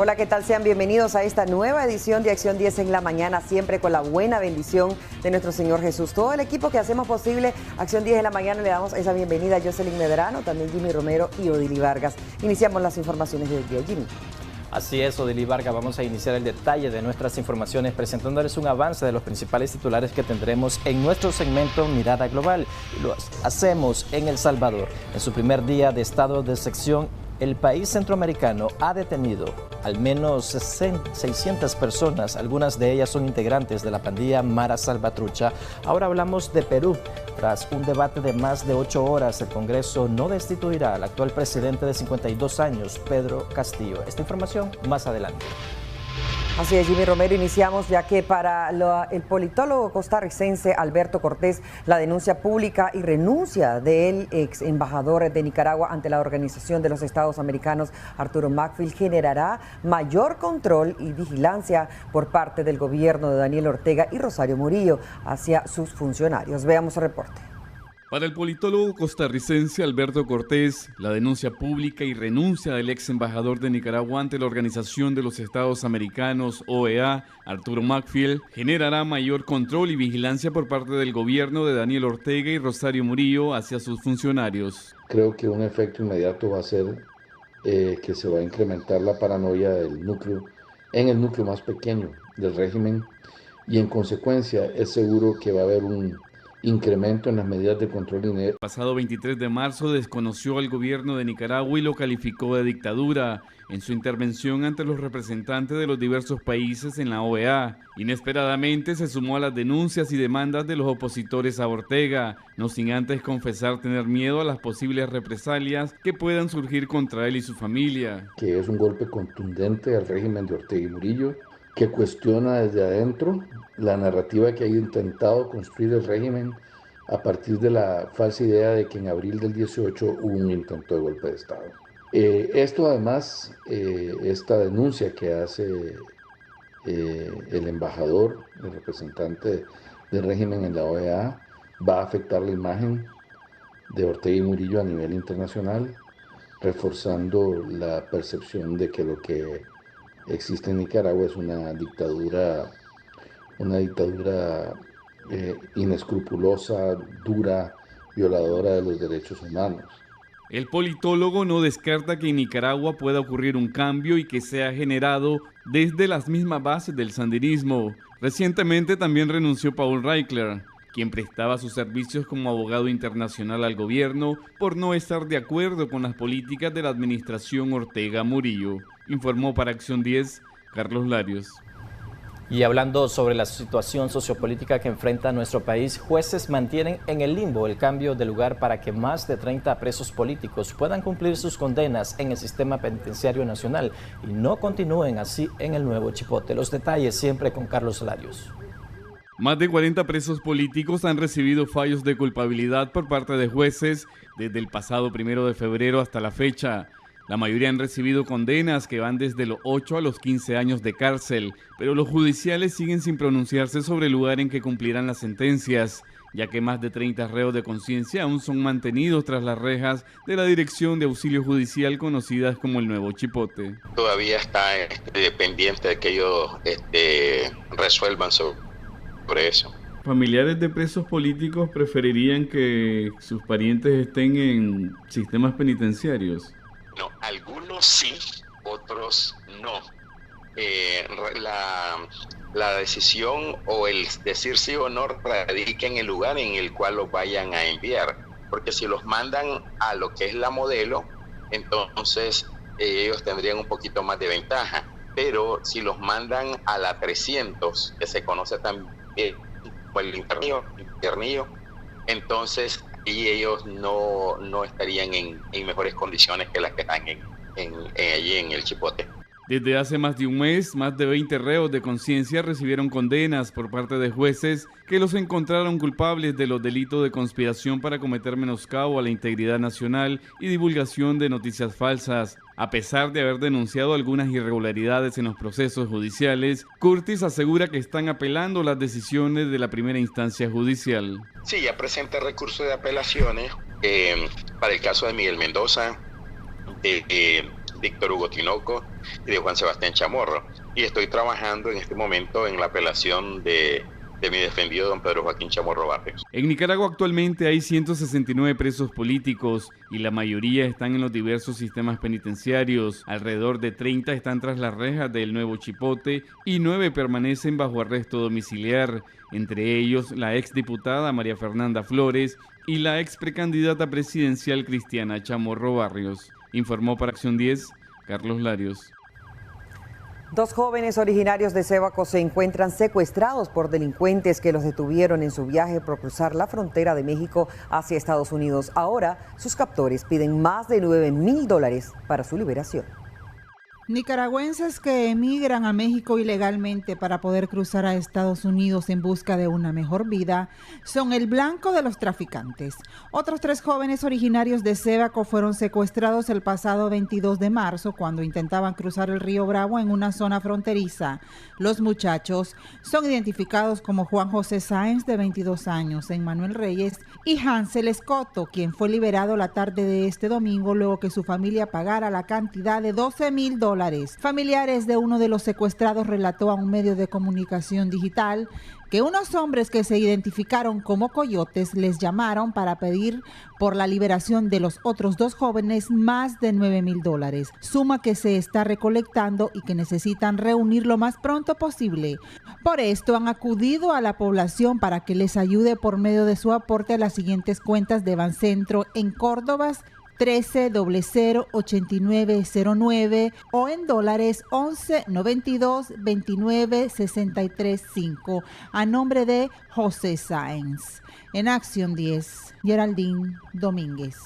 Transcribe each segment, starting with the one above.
Hola, ¿qué tal? Sean bienvenidos a esta nueva edición de Acción 10 en la mañana, siempre con la buena bendición de nuestro Señor Jesús. Todo el equipo que hacemos posible Acción 10 en la mañana le damos esa bienvenida a Jocelyn Medrano, también Jimmy Romero y Odili Vargas. Iniciamos las informaciones del día, Jimmy. Así es, Odili Vargas, vamos a iniciar el detalle de nuestras informaciones presentándoles un avance de los principales titulares que tendremos en nuestro segmento Mirada Global. Y lo hacemos en El Salvador. En su primer día de estado de excepción, el país centroamericano ha detenido al menos 600 personas, algunas de ellas son integrantes de la pandilla Mara Salvatrucha. Ahora hablamos de Perú. Tras un debate de más de 8 horas, el Congreso no destituirá al actual presidente de 52 años, Pedro Castillo. Esta información más adelante. Así es, Jimmy Romero, iniciamos ya que para el politólogo costarricense Alberto Cortés, la denuncia pública y renuncia del ex embajador de Nicaragua ante la Organización de los Estados Americanos, Arturo Macfield, generará mayor control y vigilancia por parte del gobierno de Daniel Ortega y Rosario Murillo hacia sus funcionarios. Veamos el reporte. Para el politólogo costarricense Alberto Cortés, la denuncia pública y renuncia del ex embajador de Nicaragua ante la Organización de los Estados Americanos, OEA, Arturo Macfield, generará mayor control y vigilancia por parte del gobierno de Daniel Ortega y Rosario Murillo hacia sus funcionarios. Creo que un efecto inmediato va a ser que se va a incrementar la paranoia del núcleo, en el núcleo más pequeño del régimen, y en consecuencia es seguro que va a haber un incremento en las medidas de control. El pasado 23 de marzo desconoció al gobierno de Nicaragua y lo calificó de dictadura en su intervención ante los representantes de los diversos países en la OEA. Inesperadamente se sumó a las denuncias y demandas de los opositores a Ortega, no sin antes confesar tener miedo a las posibles represalias que puedan surgir contra él y su familia. Que es un golpe contundente al régimen de Ortega y Murillo, que cuestiona desde adentro la narrativa que ha intentado construir el régimen a partir de la falsa idea de que en abril del 18 hubo un intento de golpe de Estado. Esto además, esta denuncia que hace el embajador, el representante del régimen en la OEA, va a afectar la imagen de Ortega y Murillo a nivel internacional, reforzando la percepción de que lo que existe en Nicaragua es una dictadura inescrupulosa, dura, violadora de los derechos humanos. El politólogo no descarta que en Nicaragua pueda ocurrir un cambio y que sea generado desde las mismas bases del sandinismo. Recientemente también renunció Paul Reichler, quien prestaba sus servicios como abogado internacional al gobierno por no estar de acuerdo con las políticas de la administración Ortega Murillo. Informó para Acción 10, Carlos Larios. Y hablando sobre la situación sociopolítica que enfrenta nuestro país, jueces mantienen en el limbo el cambio de lugar para que más de 30 presos políticos puedan cumplir sus condenas en el sistema penitenciario nacional y no continúen así en el nuevo Chipote. Los detalles siempre con Carlos Larios. Más de 40 presos políticos han recibido fallos de culpabilidad por parte de jueces desde el pasado 1 de febrero hasta la fecha. La mayoría han recibido condenas que van desde los 8 a los 15 años de cárcel, pero los judiciales siguen sin pronunciarse sobre el lugar en que cumplirán las sentencias, ya que más de 30 reos de conciencia aún son mantenidos tras las rejas de la Dirección de Auxilio Judicial conocidas como el Nuevo Chipote. Todavía está pendiente de que ellos resuelvan sobre eso. Familiares de presos políticos preferirían que sus parientes estén en sistemas penitenciarios. No, algunos sí, otros no. La decisión o el decir sí o no radica en el lugar en el cual los vayan a enviar. Porque si los mandan a lo que es la modelo, entonces ellos tendrían un poquito más de ventaja. Pero si los mandan a la 300, que se conoce también como el internillo, entonces y ellos no estarían en mejores condiciones que las que están allí en el Chipote. Desde hace más de un mes, más de 20 reos de conciencia recibieron condenas por parte de jueces que los encontraron culpables de los delitos de conspiración para cometer menoscabo a la integridad nacional y divulgación de noticias falsas. A pesar de haber denunciado algunas irregularidades en los procesos judiciales, Curtis asegura que están apelando las decisiones de la primera instancia judicial. Sí, ya presenta recurso de apelaciones para el caso de Miguel Mendoza, Víctor Hugo Tinoco y de Juan Sebastián Chamorro. Y estoy trabajando en este momento en la apelación de mi defendido don Pedro Joaquín Chamorro Barrios. En Nicaragua actualmente hay 169 presos políticos y la mayoría están en los diversos sistemas penitenciarios. Alrededor de 30 están tras las rejas del Nuevo Chipote y 9 permanecen bajo arresto domiciliar, entre ellos la exdiputada María Fernanda Flores y la ex precandidata presidencial Cristiana Chamorro Barrios. Informó para Acción 10, Carlos Larios. 2 jóvenes originarios de Sébaco se encuentran secuestrados por delincuentes que los detuvieron en su viaje por cruzar la frontera de México hacia Estados Unidos. Ahora, sus captores piden más de $9,000 para su liberación. Nicaragüenses que emigran a México ilegalmente para poder cruzar a Estados Unidos en busca de una mejor vida son el blanco de los traficantes. Otros 3 jóvenes originarios de Sébaco fueron secuestrados el pasado 22 de marzo cuando intentaban cruzar el río Bravo en una zona fronteriza. Los muchachos son identificados como Juan José Sáenz, de 22 años, Emmanuel Reyes y Hansel Escoto, quien fue liberado la tarde de este domingo luego que su familia pagara la cantidad de $12,000. Familiares de uno de los secuestrados relató a un medio de comunicación digital que unos hombres que se identificaron como coyotes les llamaron para pedir por la liberación de los otros 2 jóvenes más de $9,000, suma que se está recolectando y que necesitan reunir lo más pronto posible. Por esto han acudido a la población para que les ayude por medio de su aporte a las siguientes cuentas de Bancentro en Córdoba 13008909 o en dólares 11922963.5 a nombre de José Sáenz. En Acción 10, Geraldine Domínguez.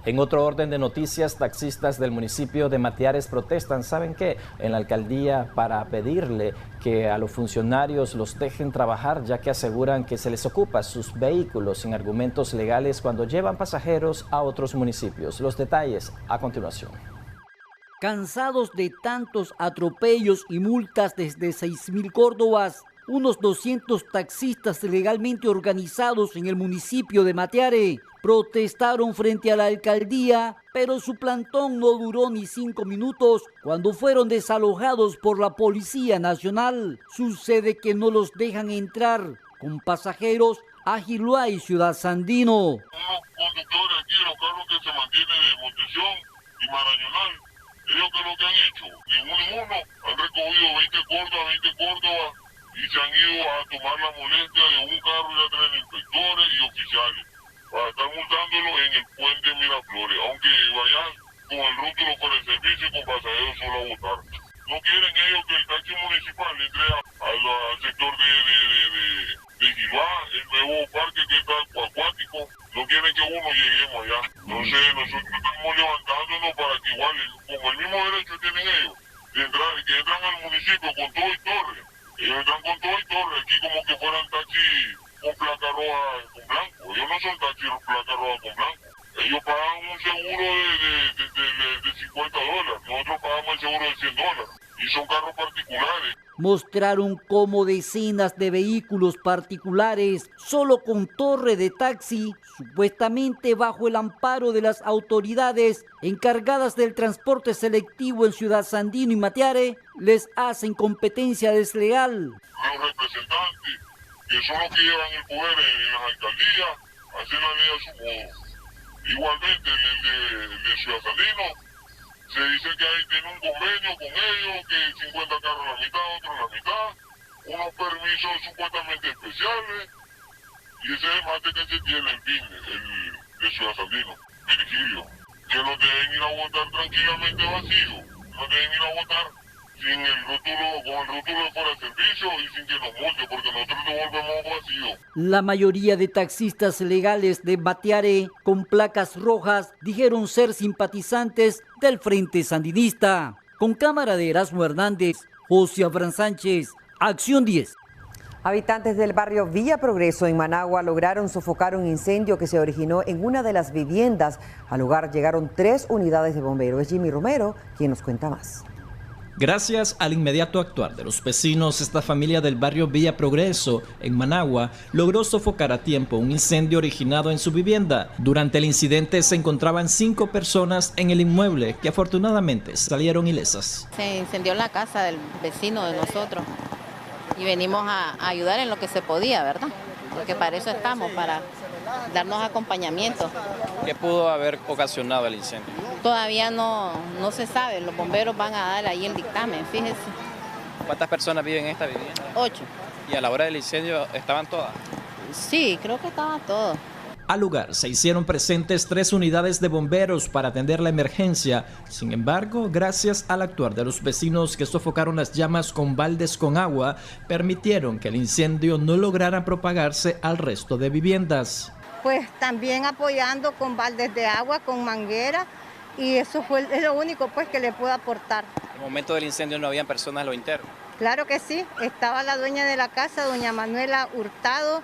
En otro orden de noticias, taxistas del municipio de Matiares protestan, ¿saben qué?, en la alcaldía para pedirle que a los funcionarios los dejen trabajar, ya que aseguran que se les ocupa sus vehículos sin argumentos legales cuando llevan pasajeros a otros municipios. Los detalles a continuación. Cansados de tantos atropellos y multas desde 6,000 córdobas, unos 200 taxistas legalmente organizados en el municipio de Matiare protestaron frente a la alcaldía, pero su plantón no duró ni 5 minutos cuando fueron desalojados por la Policía Nacional. Sucede que no los dejan entrar con pasajeros a Giluá y Ciudad Sandino. Unos conductores aquí, los carros que se mantienen de Montesión y Marañonal, ellos que lo que han hecho, de uno en uno, han recogido 20 Córdoba y se han ido a tomar la molestia de un carro y a traer inspectores y oficiales para estar multándolo en el puente Miraflores, aunque vayan con el rótulo para el servicio y con pasajeros solo a votar. No quieren ellos que el taxi municipal entre al sector de Giluá, el nuevo parque que está acuático, no quieren que uno lleguemos allá. Entonces nosotros estamos levantándonos para que igual, como el mismo derecho tienen ellos, de entrar, que entran al municipio con todo y torre. Ellos entran con todo y torre aquí como que fueran taxi con placa roja con blanco. Ellos no son taxi placa roja con blanco. Ellos pagan un seguro de $50. Nosotros pagamos el seguro de $100. Y son carros particulares. Mostraron cómo decenas de vehículos particulares, solo con torre de taxi, supuestamente bajo el amparo de las autoridades encargadas del transporte selectivo en Ciudad Sandino y Matiare, les hacen competencia desleal. Los representantes, que son los que llevan el poder en las alcaldías, hacen la ley a su modo. Igualmente, el de Ciudad Sandino, se dice que ahí tiene un convenio con ellos, que 50 carros a la mitad, otros a la mitad, unos permisos supuestamente especiales, y ese es el mate que se tiene el PIN, el de Ciudad Sandino, Virgilio, que nos deben ir a votar tranquilamente vacío, nos deben ir a votar sin el rótulo, con el rótulo de fuera de servicio y sin que nos multen, porque nosotros devolvemos vacío. La mayoría de taxistas legales de Matiare con placas rojas dijeron ser simpatizantes del Frente Sandinista. Con cámara de Erasmo Hernández, José Abraham Sánchez, Acción 10. Habitantes del barrio Villa Progreso en Managua lograron sofocar un incendio que se originó en una de las viviendas. Al lugar llegaron 3 unidades de bomberos. Es Jimmy Romero quien nos cuenta más. Gracias al inmediato actuar de los vecinos, esta familia del barrio Villa Progreso, en Managua, logró sofocar a tiempo un incendio originado en su vivienda. Durante el incidente se encontraban 5 personas en el inmueble que afortunadamente salieron ilesas. Se incendió la casa del vecino de nosotros y venimos a ayudar en lo que se podía, ¿verdad? Porque para eso estamos, para darnos acompañamiento. ¿Qué pudo haber ocasionado el incendio? Todavía no se sabe, los bomberos van a dar ahí el dictamen, fíjese. ¿Cuántas personas viven en esta vivienda? 8. ¿Y a la hora del incendio estaban todas? Sí, creo que estaba todo. Al lugar se hicieron presentes 3 unidades de bomberos para atender la emergencia. Sin embargo, gracias al actuar de los vecinos que sofocaron las llamas con baldes con agua, permitieron que el incendio no lograra propagarse al resto de viviendas. Pues también apoyando con baldes de agua, con manguera, y eso es lo único pues que le puedo aportar. En el momento del incendio no habían personas en lo interno. Claro que sí, estaba la dueña de la casa, doña Manuela Hurtado,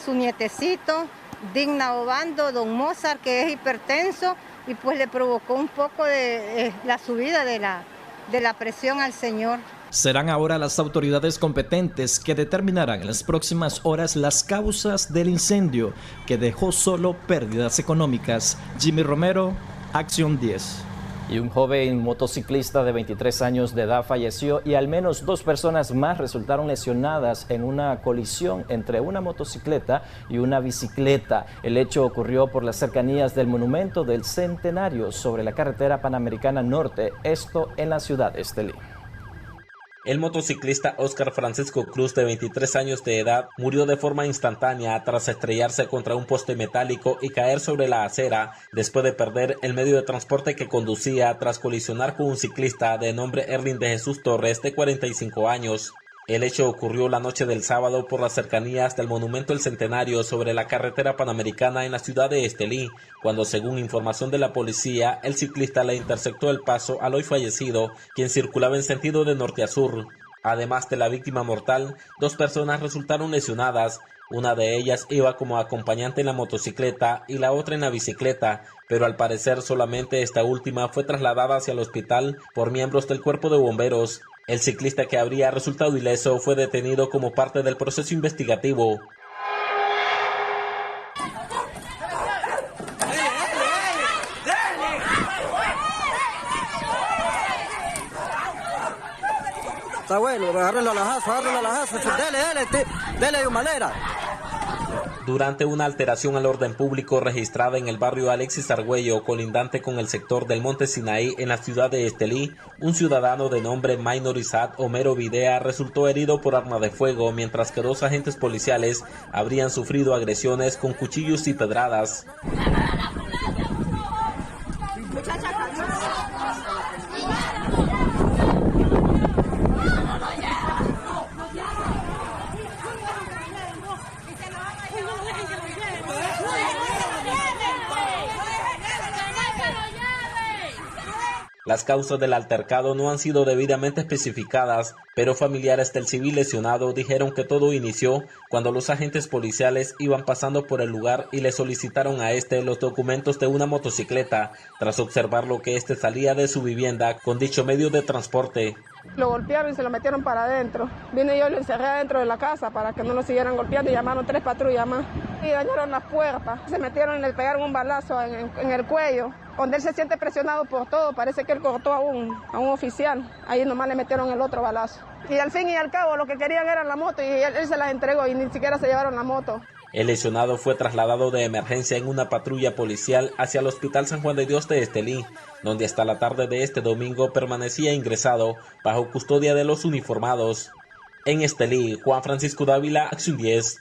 su nietecito, Digna Obando, don Mozart, que es hipertenso, y pues le provocó un poco de la subida de la presión al señor. Serán ahora las autoridades competentes que determinarán en las próximas horas las causas del incendio, que dejó solo pérdidas económicas. Jimmy Romero, Acción 10. Y un joven motociclista de 23 años de edad falleció y al menos 2 personas más resultaron lesionadas en una colisión entre una motocicleta y una bicicleta. El hecho ocurrió por las cercanías del Monumento del Centenario sobre la carretera Panamericana Norte, esto en la ciudad de Estelí. El motociclista Óscar Francisco Cruz, de 23 años de edad, murió de forma instantánea tras estrellarse contra un poste metálico y caer sobre la acera después de perder el medio de transporte que conducía tras colisionar con un ciclista de nombre Erwin de Jesús Torres, de 45 años. El hecho ocurrió la noche del sábado por las cercanías del Monumento del Centenario sobre la carretera Panamericana en la ciudad de Estelí, cuando, según información de la policía, el ciclista le interceptó el paso al hoy fallecido, quien circulaba en sentido de norte a sur. Además de la víctima mortal, 2 personas resultaron lesionadas. Una de ellas iba como acompañante en la motocicleta y la otra en la bicicleta, pero al parecer solamente esta última fue trasladada hacia el hospital por miembros del cuerpo de bomberos. El ciclista, que habría resultado ileso, fue detenido como parte del proceso investigativo. Está bueno, agárrenlo a lajazo, dele de manera. Durante una alteración al orden público registrada en el barrio Alexis Argüello, colindante con el sector del Monte Sinaí en la ciudad de Estelí, un ciudadano de nombre Maynor Isaac Homero Videa resultó herido por arma de fuego, mientras que 2 agentes policiales habrían sufrido agresiones con cuchillos y pedradas. Las causas del altercado no han sido debidamente especificadas, pero familiares del civil lesionado dijeron que todo inició cuando los agentes policiales iban pasando por el lugar y le solicitaron a este los documentos de una motocicleta, tras observar lo que este salía de su vivienda con dicho medio de transporte. Lo golpearon y se lo metieron para adentro. Vine yo y lo encerré adentro de la casa para que no lo siguieran golpeando y llamaron 3 patrullas más. Y dañaron las puertas. Se metieron y le pegaron un balazo en el cuello, donde él se siente presionado por todo. Parece que él cortó a un oficial. Ahí nomás le metieron el otro balazo. Y al fin y al cabo lo que querían era la moto y él se las entregó y ni siquiera se llevaron la moto. El lesionado fue trasladado de emergencia en una patrulla policial hacia el Hospital San Juan de Dios de Estelí, donde hasta la tarde de este domingo permanecía ingresado bajo custodia de los uniformados. En Estelí, Juan Francisco Dávila, Acción 10.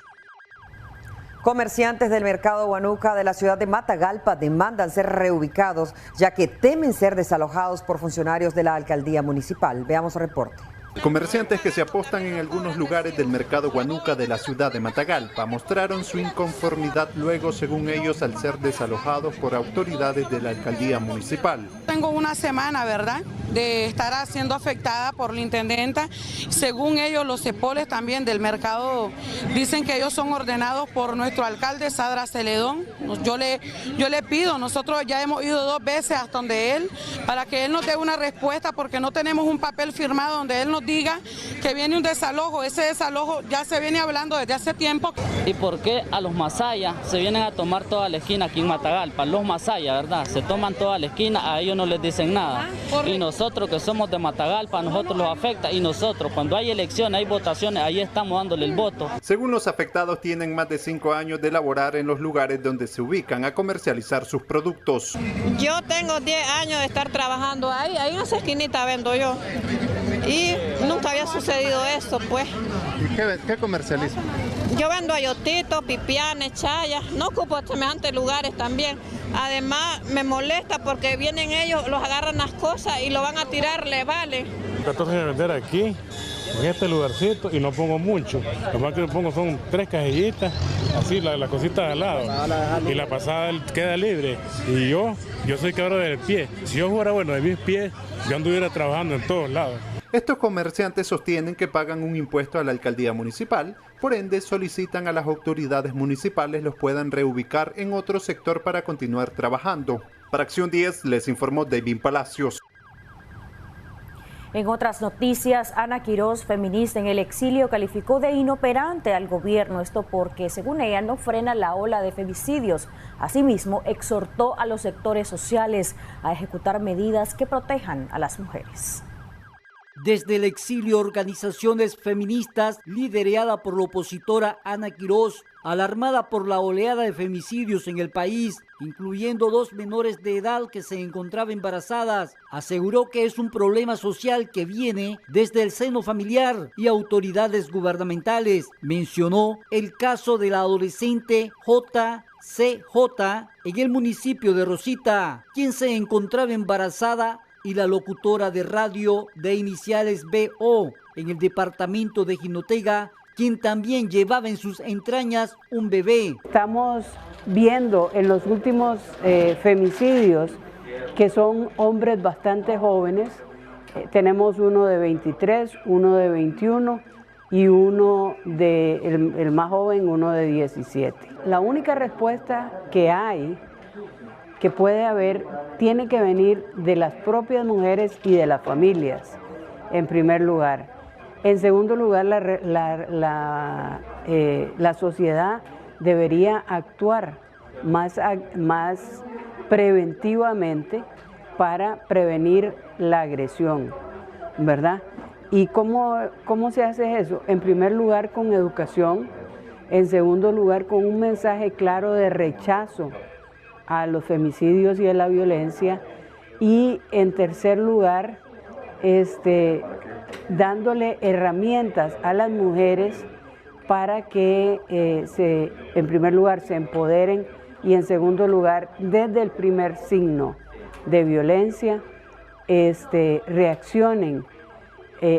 Comerciantes del mercado Huánuca de la ciudad de Matagalpa demandan ser reubicados, ya que temen ser desalojados por funcionarios de la alcaldía municipal. Veamos el reporte. Comerciantes que se apostan en algunos lugares del mercado Huánuca de la ciudad de Matagalpa mostraron su inconformidad luego, según ellos, al ser desalojados por autoridades de la alcaldía municipal. Tengo una semana, ¿verdad?, de estar siendo afectada por la intendenta. Según ellos, los cepoles también del mercado dicen que ellos son ordenados por nuestro alcalde Sadra Celedón. Yo le pido, nosotros ya hemos ido 2 veces hasta donde él, para que él nos dé una respuesta, porque no tenemos un papel firmado donde él nos diga que viene un desalojo. Ese desalojo ya se viene hablando desde hace tiempo. ¿Y por qué a los masayas se vienen a tomar toda la esquina aquí en Matagalpa? Los masayas, ¿verdad? Se toman toda la esquina, a ellos no les dicen nada. Y nosotros que somos de Matagalpa, a nosotros los afecta, y nosotros cuando hay elecciones, hay votaciones, ahí estamos dándole el voto. Según los afectados, tienen más de 5 años de laborar en los lugares donde se ubican a comercializar sus productos. Yo tengo 10 años de estar trabajando ahí en esa esquinita vendo yo. Y nunca había sucedido esto, pues. ¿Y qué comercializa? Yo vendo ayotitos, pipianes, chayas, no ocupo semejantes lugares también. Además, me molesta porque vienen ellos, los agarran las cosas y lo van a tirar, le vale. 14 años de vender aquí, en este lugarcito, y no pongo mucho. Lo más que pongo son 3 cajillitas, así, la cosita de al lado. Y la pasada queda libre. Y yo soy cabrón del pie. Si yo fuera bueno de mis pies, yo anduviera trabajando en todos lados. Estos comerciantes sostienen que pagan un impuesto a la alcaldía municipal, por ende solicitan a las autoridades municipales los puedan reubicar en otro sector para continuar trabajando. Para Acción 10 les informó David Palacios. En otras noticias, Ana Quiroz, feminista en el exilio, calificó de inoperante al gobierno, esto porque, según ella, no frena la ola de femicidios. Asimismo, exhortó a los sectores sociales a ejecutar medidas que protejan a las mujeres. Desde el exilio, organizaciones feministas liderada por la opositora Ana Quiroz, alarmada por la oleada de femicidios en el país, incluyendo 2 menores de edad que se encontraban embarazadas, aseguró que es un problema social que viene desde el seno familiar y autoridades gubernamentales. Mencionó el caso de la adolescente JCJ en el municipio de Rosita, quien se encontraba embarazada, y la locutora de radio de iniciales BO en el departamento de Jinotega, quien también llevaba en sus entrañas un bebé. Estamos viendo en los últimos femicidios que son hombres bastante jóvenes. Tenemos uno de 23, uno de 21 y uno el más joven, uno de 17. La única respuesta que puede haber, tiene que venir de las propias mujeres y de las familias, en primer lugar. En segundo lugar, la sociedad debería actuar más preventivamente para prevenir la agresión, ¿verdad? ¿Y cómo se hace eso? En primer lugar, con educación. En segundo lugar, con un mensaje claro de rechazo a los femicidios y a la violencia, y en tercer lugar, dándole herramientas a las mujeres para que en primer lugar se empoderen, y en segundo lugar, desde el primer signo de violencia, reaccionen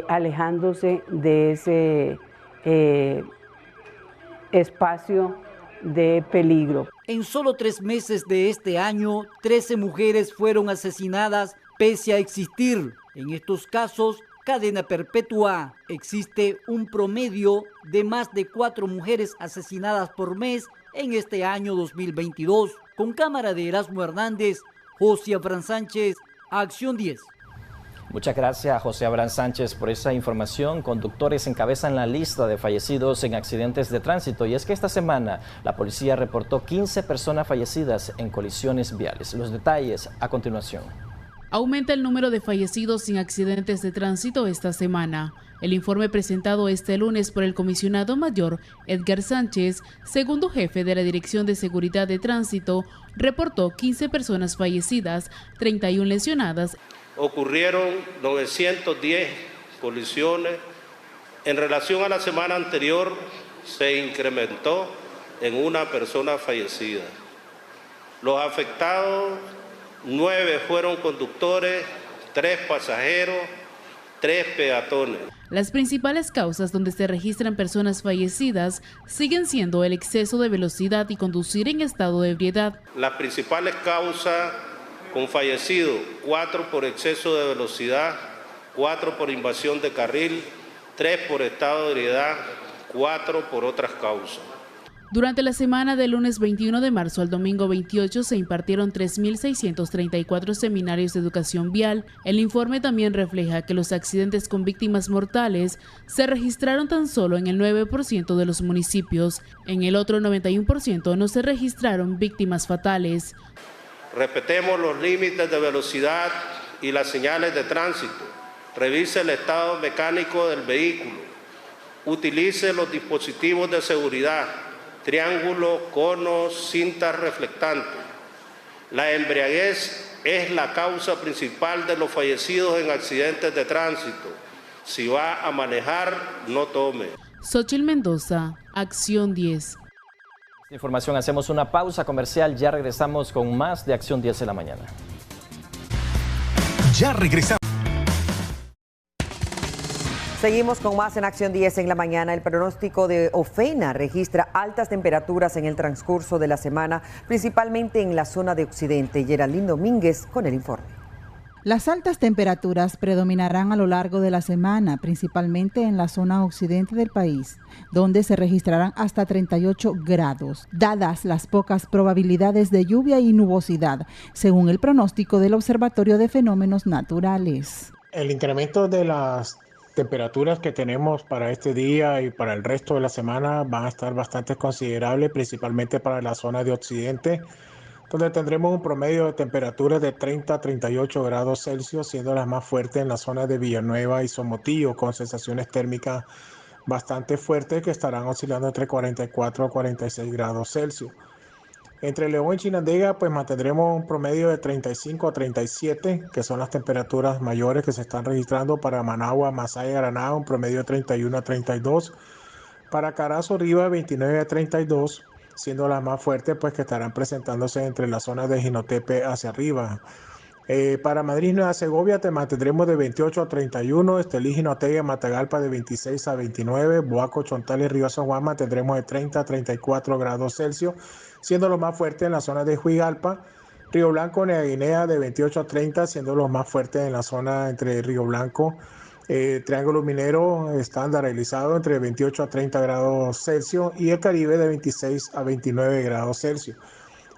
alejándose de ese espacio de peligro. En solo 3 meses de este año, 13 mujeres fueron asesinadas pese a existir, en estos casos, cadena perpetua. Existe un promedio de más de 4 mujeres asesinadas por mes en este año 2022. Con cámara de Erasmo Hernández, José Abraham Sánchez, Acción 10. Muchas gracias, José Abraham Sánchez, por esa información. Conductores encabezan la lista de fallecidos en accidentes de tránsito, y es que esta semana la policía reportó 15 personas fallecidas en colisiones viales. Los detalles a continuación. Aumenta el número de fallecidos en accidentes de tránsito esta semana. El informe presentado este lunes por el comisionado mayor Edgar Sánchez, segundo jefe de la Dirección de Seguridad de Tránsito, reportó 15 personas fallecidas, 31 lesionadas. Ocurrieron 910 colisiones. En relación a la semana anterior, se incrementó en una persona fallecida. Los afectados, 9 fueron conductores, 3 pasajeros, 3 peatones. Las principales causas donde se registran personas fallecidas siguen siendo el exceso de velocidad y conducir en estado de ebriedad. Las principales causas con fallecidos 4 por exceso de velocidad, 4 por invasión de carril, 3 por estado de ebriedad, 4 por otras causas. Durante la semana del lunes 21 de marzo al domingo 28 se impartieron 3.634 seminarios de educación vial. El informe también refleja que los accidentes con víctimas mortales se registraron tan solo en el 9% de los municipios. En el otro 91% no se registraron víctimas fatales. Respetemos los límites de velocidad y las señales de tránsito. Revise el estado mecánico del vehículo. Utilice los dispositivos de seguridad. Triángulo, conos, cintas reflectantes. La embriaguez es la causa principal de los fallecidos en accidentes de tránsito. Si va a manejar, no tome. Xochitl Mendoza, Acción 10. Información, hacemos una pausa comercial, ya regresamos con más de Acción 10 en la mañana. Ya regresamos. Seguimos con más en Acción 10 en la mañana. El pronóstico de OFENA registra altas temperaturas en el transcurso de la semana, principalmente en la zona de Occidente. Geraldine Domínguez con el informe. Las altas temperaturas predominarán a lo largo de la semana, principalmente en la zona occidente del país, donde se registrarán hasta 38 grados, dadas las pocas probabilidades de lluvia y nubosidad, según el pronóstico del Observatorio de Fenómenos Naturales. El incremento de las temperaturas que tenemos para este día y para el resto de la semana van a estar bastante considerables, principalmente para la zona de Occidente, donde tendremos un promedio de temperaturas de 30 a 38 grados Celsius, siendo las más fuertes en la zona de Villanueva y Somotillo, con sensaciones térmicas bastante fuertes que estarán oscilando entre 44 a 46 grados Celsius. Entre León y Chinandega, pues mantendremos un promedio de 35 a 37, que son las temperaturas mayores que se están registrando para Managua, Masaya, Granada, un promedio de 31 a 32. Para Carazo, Riva, 29 a 32, siendo las más fuertes, pues que estarán presentándose entre las zonas de Jinotepe hacia arriba. Para Madrid, Nueva Segovia, te mantendremos de 28 a 31, Estelí, Jinotega, Matagalpa de 26 a 29, Boaco, Chontal y Río San Juan mantendremos de 30 a 34 grados Celsius, siendo los más fuertes en la zona de Huigalpa. Río Blanco, Nueva Guinea de 28 a 30, siendo los más fuertes en la zona entre Río Blanco, Triángulo Minero estandarizado entre 28 a 30 grados Celsius y el Caribe de 26 a 29 grados Celsius.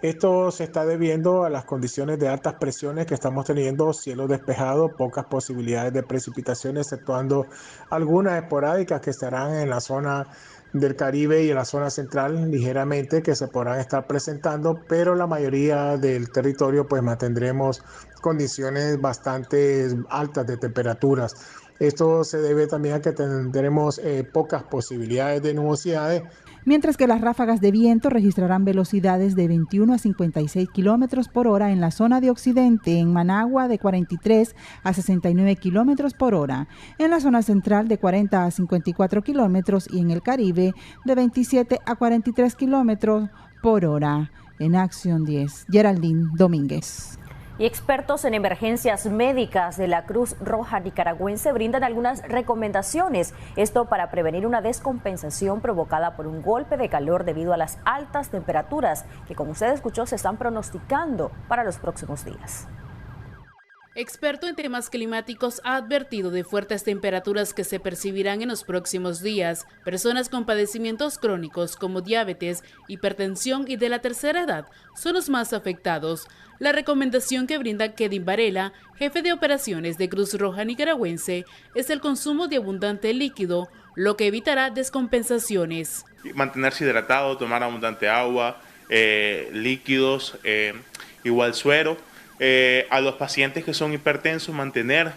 Esto se está debiendo a las condiciones de altas presiones que estamos teniendo, cielo despejado, pocas posibilidades de precipitaciones, exceptuando algunas esporádicas que estarán en la zona del Caribe y en la zona central ligeramente que se podrán estar presentando, pero la mayoría del territorio pues mantendremos condiciones bastante altas de temperaturas. Esto se debe también a que tendremos pocas posibilidades de nubosidades. Mientras que las ráfagas de viento registrarán velocidades de 21 a 56 kilómetros por hora en la zona de Occidente, en Managua de 43 a 69 kilómetros por hora, en la zona central de 40 a 54 kilómetros y en el Caribe de 27 a 43 kilómetros por hora. En Acción 10, Geraldine Domínguez. Y expertos en emergencias médicas de la Cruz Roja Nicaragüense brindan algunas recomendaciones, esto para prevenir una descompensación provocada por un golpe de calor debido a las altas temperaturas que, como usted escuchó, se están pronosticando para los próximos días. Experto en temas climáticos ha advertido de fuertes temperaturas que se percibirán en los próximos días. Personas con padecimientos crónicos como diabetes, hipertensión y de la tercera edad son los más afectados. La recomendación que brinda Kevin Varela, jefe de operaciones de Cruz Roja Nicaragüense, es el consumo de abundante líquido, lo que evitará descompensaciones. Mantenerse hidratado, tomar abundante agua, líquidos, igual suero. A los pacientes que son hipertensos, mantener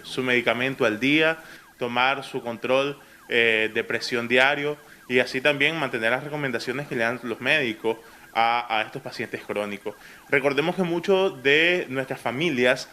su medicamento al día, tomar su control de presión diario y así también mantener las recomendaciones que le dan los médicos a estos pacientes crónicos. Recordemos que muchos de nuestras familias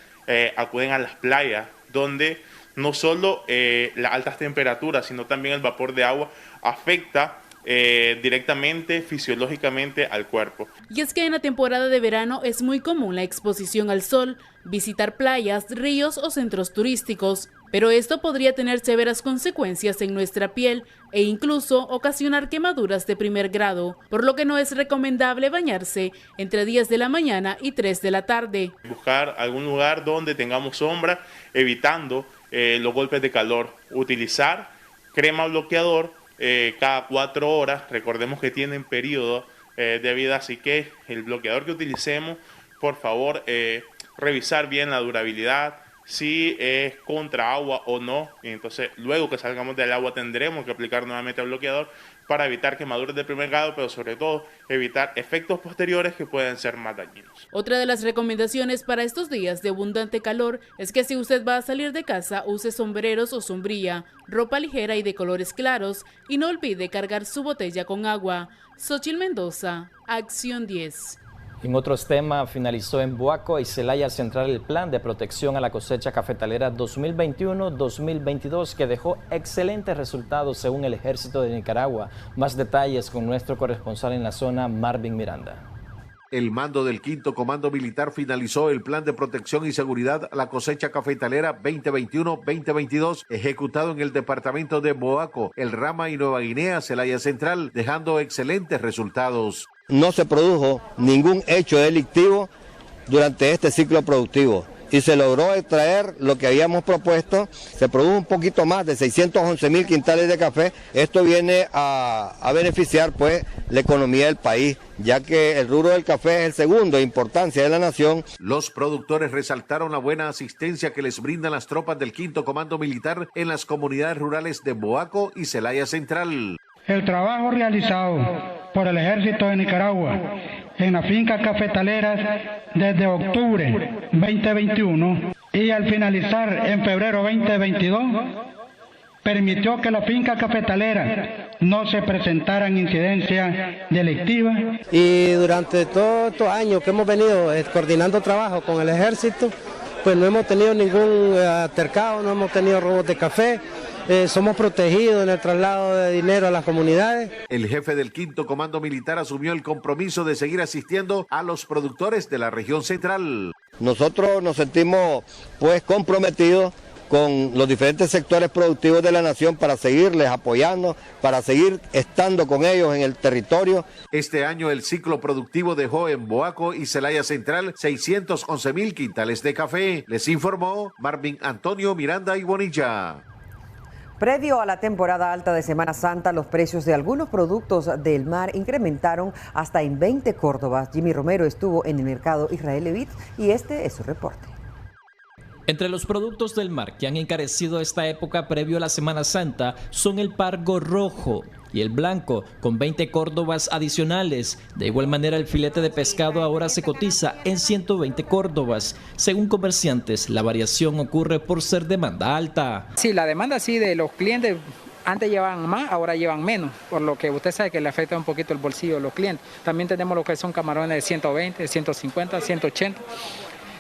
acuden a las playas, donde no solo las altas temperaturas, sino también el vapor de agua afecta directamente, fisiológicamente al cuerpo. Y es que en la temporada de verano es muy común la exposición al sol, visitar playas, ríos o centros turísticos. pero esto podría tener severas consecuencias en nuestra piel e incluso ocasionar quemaduras de primer grado, por lo que no es recomendable bañarse entre 10 de la mañana y 3 de la tarde. Buscar algún lugar donde tengamos sombra, evitando los golpes de calor. Utilizar crema bloqueador cada 4 horas. Recordemos que tienen periodo de vida, así que el bloqueador que utilicemos, por favor, revisar bien la durabilidad, si es contra agua o no. Y entonces, luego que salgamos del agua, tendremos que aplicar nuevamente el bloqueador para evitar quemaduras de primer grado, pero sobre todo evitar efectos posteriores que pueden ser más dañinos. Otra de las recomendaciones para estos días de abundante calor es que si usted va a salir de casa, use sombreros o sombrilla, ropa ligera y de colores claros, y no olvide cargar su botella con agua. Xochitl Mendoza, Acción 10. En otros temas, finalizó en Boaco y Celaya Central el plan de protección a la cosecha cafetalera 2021-2022 que dejó excelentes resultados según el Ejército de Nicaragua. Más detalles con nuestro corresponsal en la zona, Marvin Miranda. El mando del 5º Comando Militar finalizó el plan de protección y seguridad a la cosecha cafetalera 2021-2022 ejecutado en el departamento de Boaco, El Rama y Nueva Guinea, Celaya Central, dejando excelentes resultados. No se produjo ningún hecho delictivo durante este ciclo productivo y se logró extraer lo que habíamos propuesto. Se produjo un poquito más de 611,000 quintales de café. Esto viene a beneficiar pues la economía del país, ya que el rubro del café es el segundo de importancia de la nación. Los productores resaltaron la buena asistencia que les brindan las tropas del 5º Comando Militar en las comunidades rurales de Boaco y Celaya Central. El trabajo realizado por el Ejército de Nicaragua en las fincas cafetaleras desde octubre 2021 y al finalizar en febrero 2022 permitió que las fincas cafetaleras no se presentaran incidencias delictivas. Y durante todos estos años que hemos venido coordinando trabajo con el Ejército, pues no hemos tenido ningún altercado, no hemos tenido robos de café. Somos protegidos en el traslado de dinero a las comunidades. El jefe del 5º Comando Militar asumió el compromiso de seguir asistiendo a los productores de la región central. Nosotros nos sentimos pues comprometidos con los diferentes sectores productivos de la nación para seguirles apoyando, para seguir estando con ellos en el territorio. Este año el ciclo productivo dejó en Boaco y Celaya Central 611,000 quintales de café. Les informó Marvin Antonio Miranda y Bonilla. Previo a la temporada alta de Semana Santa, los precios de algunos productos del mar incrementaron hasta en 20 córdobas. Jimmy Romero estuvo en el mercado Israel Levit y este es su reporte. Entre los productos del mar que han encarecido esta época previo a la Semana Santa son el pargo rojo y el blanco con 20 córdobas adicionales. De igual manera, el filete de pescado ahora se cotiza en 120 córdobas. Según comerciantes, la variación ocurre por ser demanda alta. Sí, la demanda sí de los clientes. Antes llevaban más, ahora llevan menos, por lo que usted sabe que le afecta un poquito el bolsillo a los clientes. También tenemos lo que son camarones de 120, 150, 180.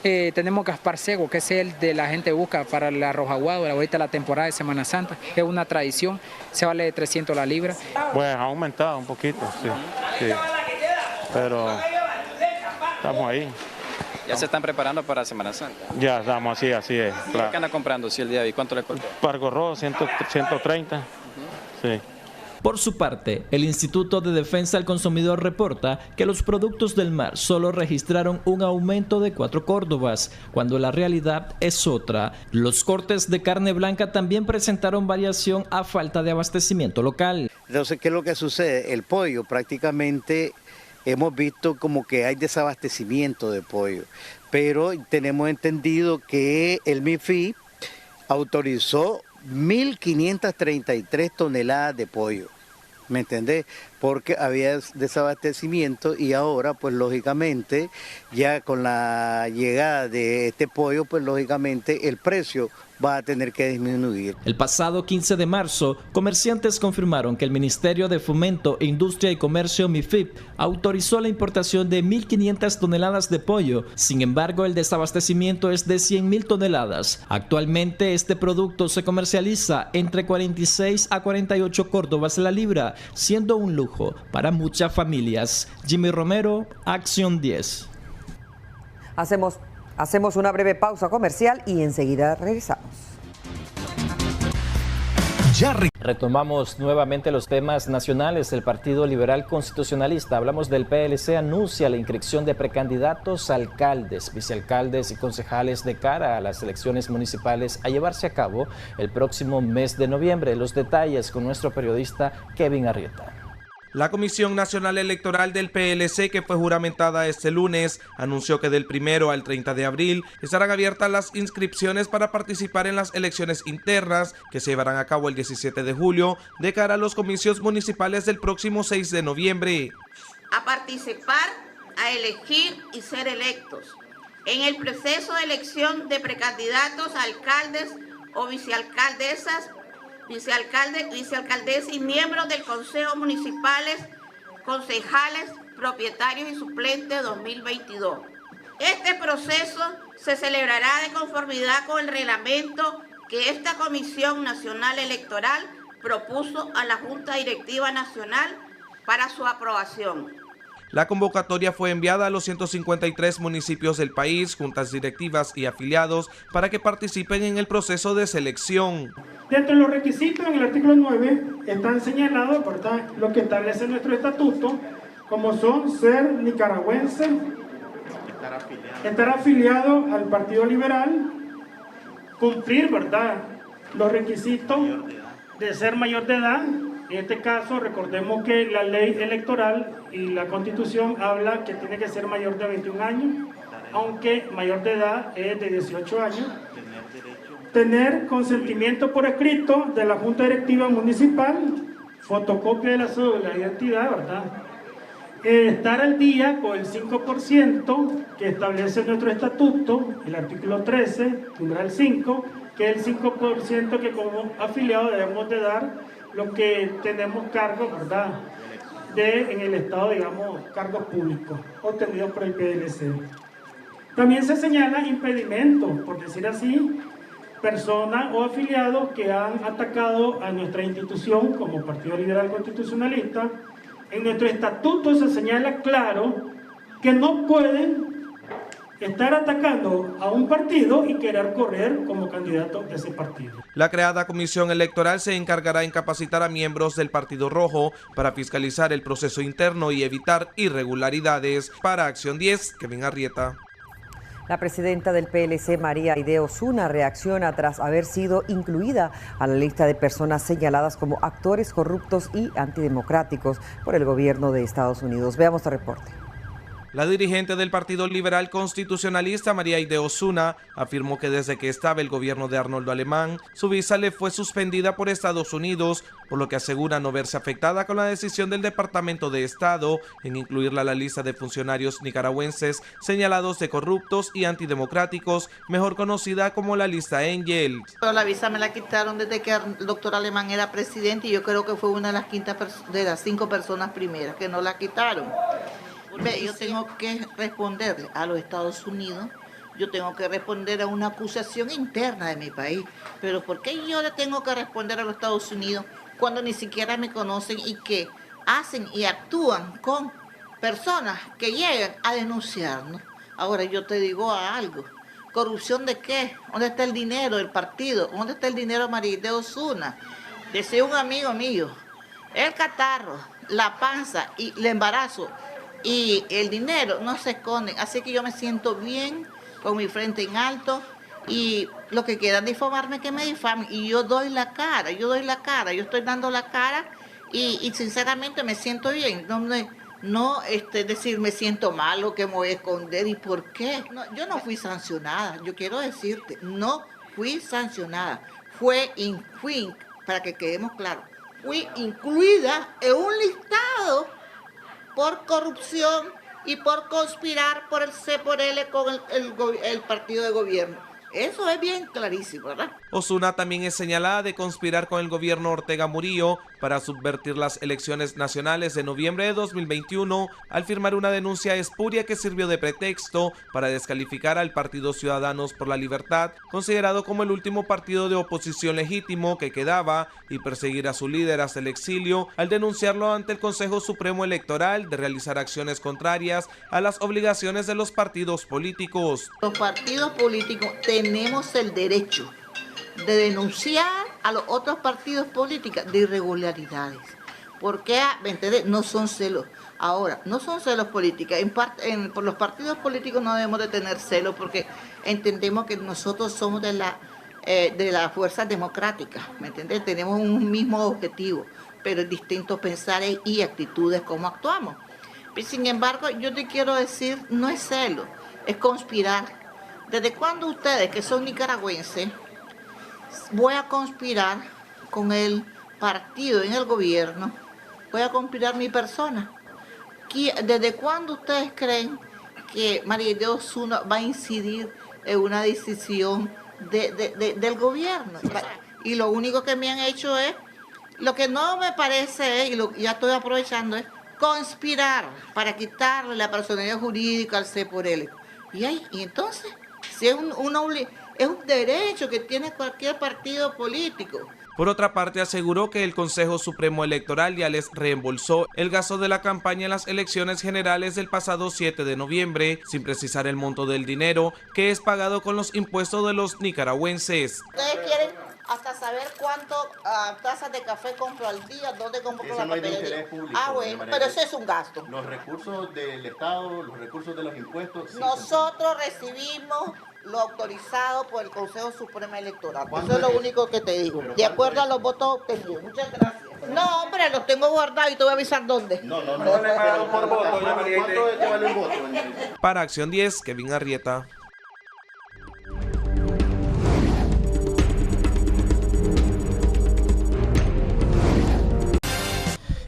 Tenemos Gaspar Sego, que es el de la gente busca para el arroz aguado, ahorita la temporada de Semana Santa, es una tradición, se vale de 300 la libra. Pues ha aumentado un poquito, sí, pero estamos ahí. ¿Ya se están preparando para Semana Santa? Ya estamos así es. Claro. ¿Qué anda comprando el día de hoy? ¿Cuánto le costó? Pargo rojo, 130, sí. Por su parte, el Instituto de Defensa del Consumidor reporta que los productos del mar solo registraron un aumento de 4 córdobas, cuando la realidad es otra. Los cortes de carne blanca también presentaron variación a falta de abastecimiento local. Entonces, ¿qué es lo que sucede? El pollo prácticamente hemos visto como que hay desabastecimiento de pollo, pero tenemos entendido que el MIFI autorizó 1.533 toneladas de pollo, ¿me entendés? Porque había desabastecimiento y ahora, pues lógicamente, ya con la llegada de este pollo, pues lógicamente el precio va a tener que disminuir. El pasado 15 de marzo, comerciantes confirmaron que el Ministerio de Fomento, Industria y Comercio, MIFIP, autorizó la importación de 1.500 toneladas de pollo. Sin embargo, el desabastecimiento es de 100.000 toneladas. Actualmente, este producto se comercializa entre 46 a 48 córdobas la libra, siendo un lujo para muchas familias. Jimmy Romero, Acción 10. Hacemos una breve pausa comercial y enseguida regresamos. Retomamos nuevamente los temas nacionales. El Partido Liberal Constitucionalista, hablamos del PLC, anuncia la inscripción de precandidatos a alcaldes, vicealcaldes y concejales de cara a las elecciones municipales a llevarse a cabo el próximo mes de noviembre. Los detalles con nuestro periodista Kevin Arrieta. La Comisión Nacional Electoral del PLC, que fue juramentada este lunes, anunció que del 1 al 30 de abril estarán abiertas las inscripciones para participar en las elecciones internas que se llevarán a cabo el 17 de julio de cara a los comicios municipales del próximo 6 de noviembre. A participar, a elegir y ser electos en el proceso de elección de precandidatos a alcaldes o vicealcaldesas, vicealcaldes y miembros del Consejo Municipales, concejales, propietarios y suplentes 2022. Este proceso se celebrará de conformidad con el reglamento que esta Comisión Nacional Electoral propuso a la Junta Directiva Nacional para su aprobación. La convocatoria fue enviada a los 153 municipios del país, juntas directivas y afiliados para que participen en el proceso de selección. Dentro de los requisitos en el artículo 9 están señalados, ¿verdad?, lo que establece nuestro estatuto, como son ser nicaragüense, estar afiliado al Partido Liberal, cumplir, ¿verdad?, los requisitos de ser mayor de edad. En este caso, recordemos que la ley electoral y la Constitución habla que tiene que ser mayor de 21 años, aunque mayor de edad es de 18 años. Tener consentimiento por escrito de la Junta Directiva Municipal, fotocopia de la cédula de identidad, ¿verdad? Estar al día con el 5% que establece nuestro estatuto, el artículo 13, numeral 5, que es el 5% que como afiliado debemos de dar lo que tenemos cargos, ¿verdad?, en el Estado, digamos, cargos públicos obtenidos por el PLC. También se señala impedimentos, por decir así, personas o afiliados que han atacado a nuestra institución como Partido Liberal Constitucionalista. En nuestro estatuto se señala claro que no pueden estar atacando a un partido y querer correr como candidato de ese partido. La creada comisión electoral se encargará en capacitar a miembros del Partido Rojo para fiscalizar el proceso interno y evitar irregularidades. Para Acción 10, Kevin Arrieta. La presidenta del PLC, María Aide Osuna, reacciona tras haber sido incluida a la lista de personas señaladas como actores corruptos y antidemocráticos por el gobierno de Estados Unidos. Veamos el reporte. La dirigente del Partido Liberal Constitucionalista, María Aide Osuna, afirmó que desde que estaba el gobierno de Arnoldo Alemán, su visa le fue suspendida por Estados Unidos, por lo que asegura no verse afectada con la decisión del Departamento de Estado en incluirla a la lista de funcionarios nicaragüenses señalados de corruptos y antidemocráticos, mejor conocida como la lista Angel. La visa me la quitaron desde que el doctor Alemán era presidente y yo creo que fue una de las 5 personas primeras que no la quitaron. Yo tengo que responderle a los Estados Unidos, yo tengo que responder a una acusación interna de mi país, pero ¿por qué yo le tengo que responder a los Estados Unidos cuando ni siquiera me conocen y que hacen y actúan con personas que llegan a denunciarnos? Ahora yo te digo algo, ¿corrupción de qué? ¿Dónde está el dinero del partido? ¿Dónde está el dinero de María Aide Osuna? Decía un amigo mío, el catarro, la panza y el embarazo y el dinero no se esconden, así que yo me siento bien, con mi frente en alto, y lo que quieran difamarme, que me difamen, y yo doy la cara, yo estoy dando la cara, y sinceramente me siento bien, no decir me siento malo, que me voy a esconder, ¿y por qué? No, yo no fui sancionada, yo quiero decirte, no fui sancionada, fui, para que quedemos claros, fui incluida en un listado por corrupción y por conspirar por el C por L con el partido de gobierno. Eso es bien clarísimo, ¿verdad? Osuna también es señalada de conspirar con el gobierno Ortega Murillo para subvertir las elecciones nacionales de noviembre de 2021 al firmar una denuncia espuria que sirvió de pretexto para descalificar al Partido Ciudadanos por la Libertad, considerado como el último partido de oposición legítimo que quedaba, y perseguir a su líder hasta el exilio al denunciarlo ante el Consejo Supremo Electoral de realizar acciones contrarias a las obligaciones de los partidos políticos. Los partidos políticos tenemos el derecho de denunciar a los otros partidos políticos de irregularidades. Porque, ¿me entiendes? No son celos. Ahora, no son celos políticos. Por los partidos políticos no debemos de tener celos porque entendemos que nosotros somos de la fuerza democrática, ¿me entiendes? Tenemos un mismo objetivo, pero distintos pensares y actitudes como actuamos. Sin embargo, yo te quiero decir, no es celo, es conspirar. ¿Desde cuándo ustedes, que son nicaragüenses, voy a conspirar con el partido en el gobierno? Voy a conspirar mi persona. ¿Desde cuándo ustedes creen que María de Osuna va a incidir en una decisión del gobierno? Y lo único que me han hecho es, lo que no me parece es, y ya estoy aprovechando, es conspirar para quitarle la personalidad jurídica al C por L. Y entonces, si es un derecho que tiene cualquier partido político. Por otra parte, aseguró que el Consejo Supremo Electoral ya les reembolsó el gasto de la campaña en las elecciones generales del pasado 7 de noviembre, sin precisar el monto del dinero que es pagado con los impuestos de los nicaragüenses. ¿Ustedes quieren hasta saber cuánto tazas de café compro al día, dónde compro la papelería? Bueno, pero eso es un gasto. Los recursos del Estado, los recursos de los impuestos... Nosotros recibimos lo autorizado por el Consejo Supremo Electoral. Eso es lo único que te digo. De acuerdo a los votos obtenidos. Muchas gracias. No, hombre, los tengo guardados y te voy a avisar dónde. No le pagaron por voto. ¿Cuánto es que vale un voto? Para Acción 10, Kevin Arrieta.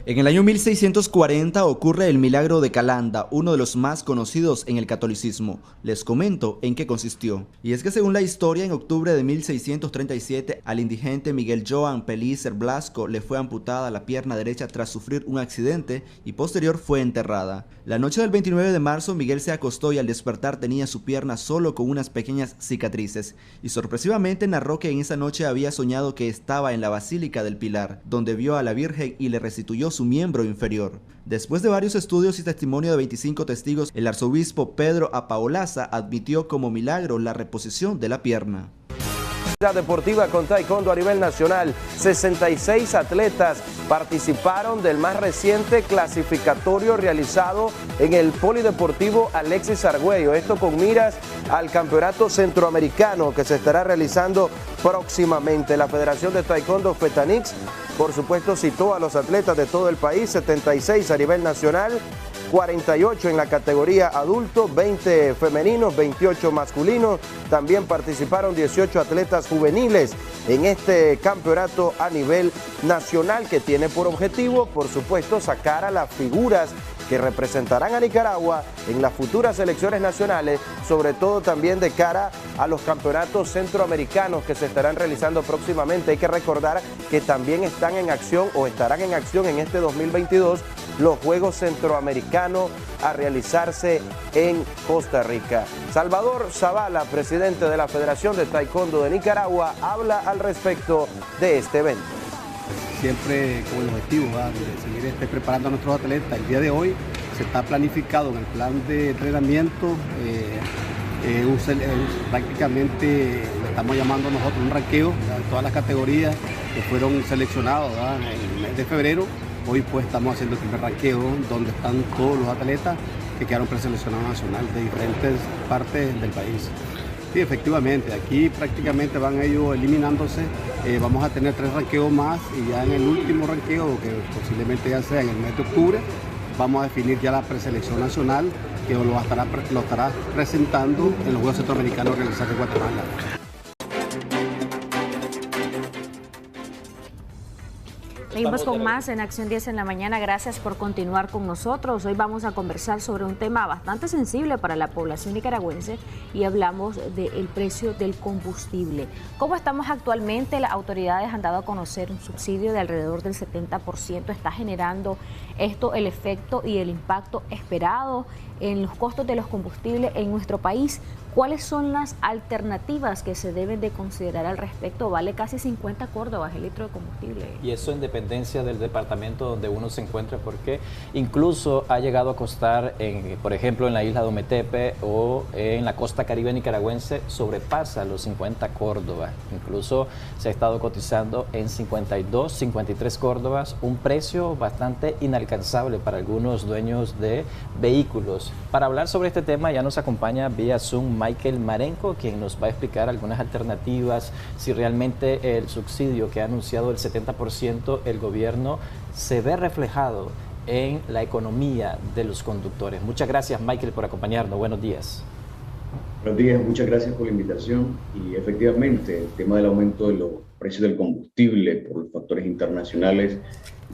En el año 1640 ocurre el milagro de Calanda, uno de los más conocidos en el catolicismo. Les comento en qué consistió. Y es que según la historia, en octubre de 1637, al indigente Miguel Joan Pellicer Blasco le fue amputada la pierna derecha tras sufrir un accidente y posterior fue enterrada. La noche del 29 de marzo, Miguel se acostó y al despertar tenía su pierna solo con unas pequeñas cicatrices. Y sorpresivamente narró que en esa noche había soñado que estaba en la Basílica del Pilar, donde vio a la Virgen y le restituyó su miembro inferior. Después de varios estudios y testimonio de 25 testigos, el arzobispo Pedro Apaolaza admitió como milagro la reposición de la pierna. Deportiva con taekwondo a nivel nacional. 66 atletas participaron del más reciente clasificatorio realizado en el Polideportivo Alexis Argüello. Esto con miras al campeonato centroamericano que se estará realizando próximamente. La Federación de Taekwondo FETANIX, por supuesto, citó a los atletas de todo el país, 76 a nivel nacional, 48 en la categoría adulto, 20 femeninos, 28 masculinos. También participaron 18 atletas juveniles en este campeonato a nivel nacional que tiene por objetivo, por supuesto, sacar a las figuras que representarán a Nicaragua en las futuras elecciones nacionales, sobre todo también de cara a los campeonatos centroamericanos que se estarán realizando próximamente. Hay que recordar que también están en acción o estarán en acción en este 2022 los Juegos Centroamericanos a realizarse en Costa Rica. Salvador Zavala, presidente de la Federación de Taekwondo de Nicaragua, habla al respecto de este evento. Siempre con el objetivo de seguir preparando a nuestros atletas. El día de hoy se está planificado en el plan de entrenamiento, prácticamente le estamos llamando nosotros un ranqueo de todas las categorías que fueron seleccionados en el mes de febrero. Hoy pues estamos haciendo el primer ranqueo donde están todos los atletas que quedaron preseleccionados nacional de diferentes partes del país. Sí, efectivamente, aquí prácticamente van ellos eliminándose. Vamos a tener 3 ranqueos más y ya en el último ranqueo, que posiblemente ya sea en el mes de octubre, vamos a definir ya la preselección nacional que lo estará presentando en los Juegos Centroamericanos realizados en Guatemala. Seguimos con más en Acción 10 en la mañana. Gracias por continuar con nosotros. Hoy vamos a conversar sobre un tema bastante sensible para la población nicaragüense y hablamos del precio del combustible. ¿Cómo estamos actualmente? Las autoridades han dado a conocer un subsidio de alrededor del 70%. ¿Está generando esto el efecto y el impacto esperado en los costos de los combustibles en nuestro país? ¿Cuáles son las alternativas que se deben de considerar al respecto? Vale casi 50 córdobas el litro de combustible. Y eso en dependencia del departamento donde uno se encuentre, porque incluso ha llegado a costar, por ejemplo, en la isla de Ometepe o en la costa caribe nicaragüense, sobrepasa los 50 córdobas. Incluso se ha estado cotizando en 52, 53 córdobas, un precio bastante inalcanzable para algunos dueños de vehículos. Para hablar sobre este tema ya nos acompaña vía Zoom Michael Marenco, quien nos va a explicar algunas alternativas, si realmente el subsidio que ha anunciado el 70% el gobierno se ve reflejado en la economía de los conductores. Muchas gracias, Michael, por acompañarnos. Buenos días. Buenos días, muchas gracias por la invitación. Y efectivamente, el tema del aumento de los precios del combustible por los factores internacionales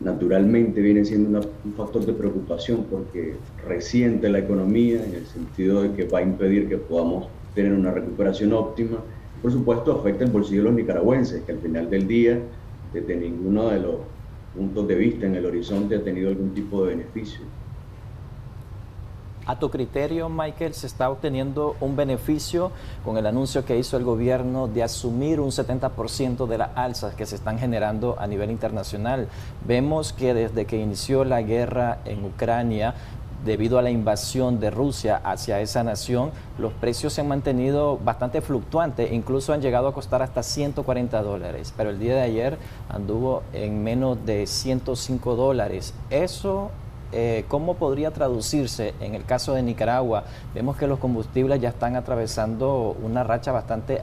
naturalmente viene siendo un factor de preocupación porque resiente la economía en el sentido de que va a impedir que podamos tener una recuperación óptima. Por supuesto, afecta el bolsillo de los nicaragüenses, que al final del día, desde ninguno de los puntos de vista en el horizonte ha tenido algún tipo de beneficio. A tu criterio, Michael, ¿se está obteniendo un beneficio con el anuncio que hizo el gobierno de asumir un 70% de las alzas que se están generando a nivel internacional? Vemos que desde que inició la guerra en Ucrania, debido a la invasión de Rusia hacia esa nación, los precios se han mantenido bastante fluctuantes, incluso han llegado a costar hasta $140, pero el día de ayer anduvo en menos de $105. Eso, ¿cómo podría traducirse en el caso de Nicaragua? Vemos que los combustibles ya están atravesando una racha bastante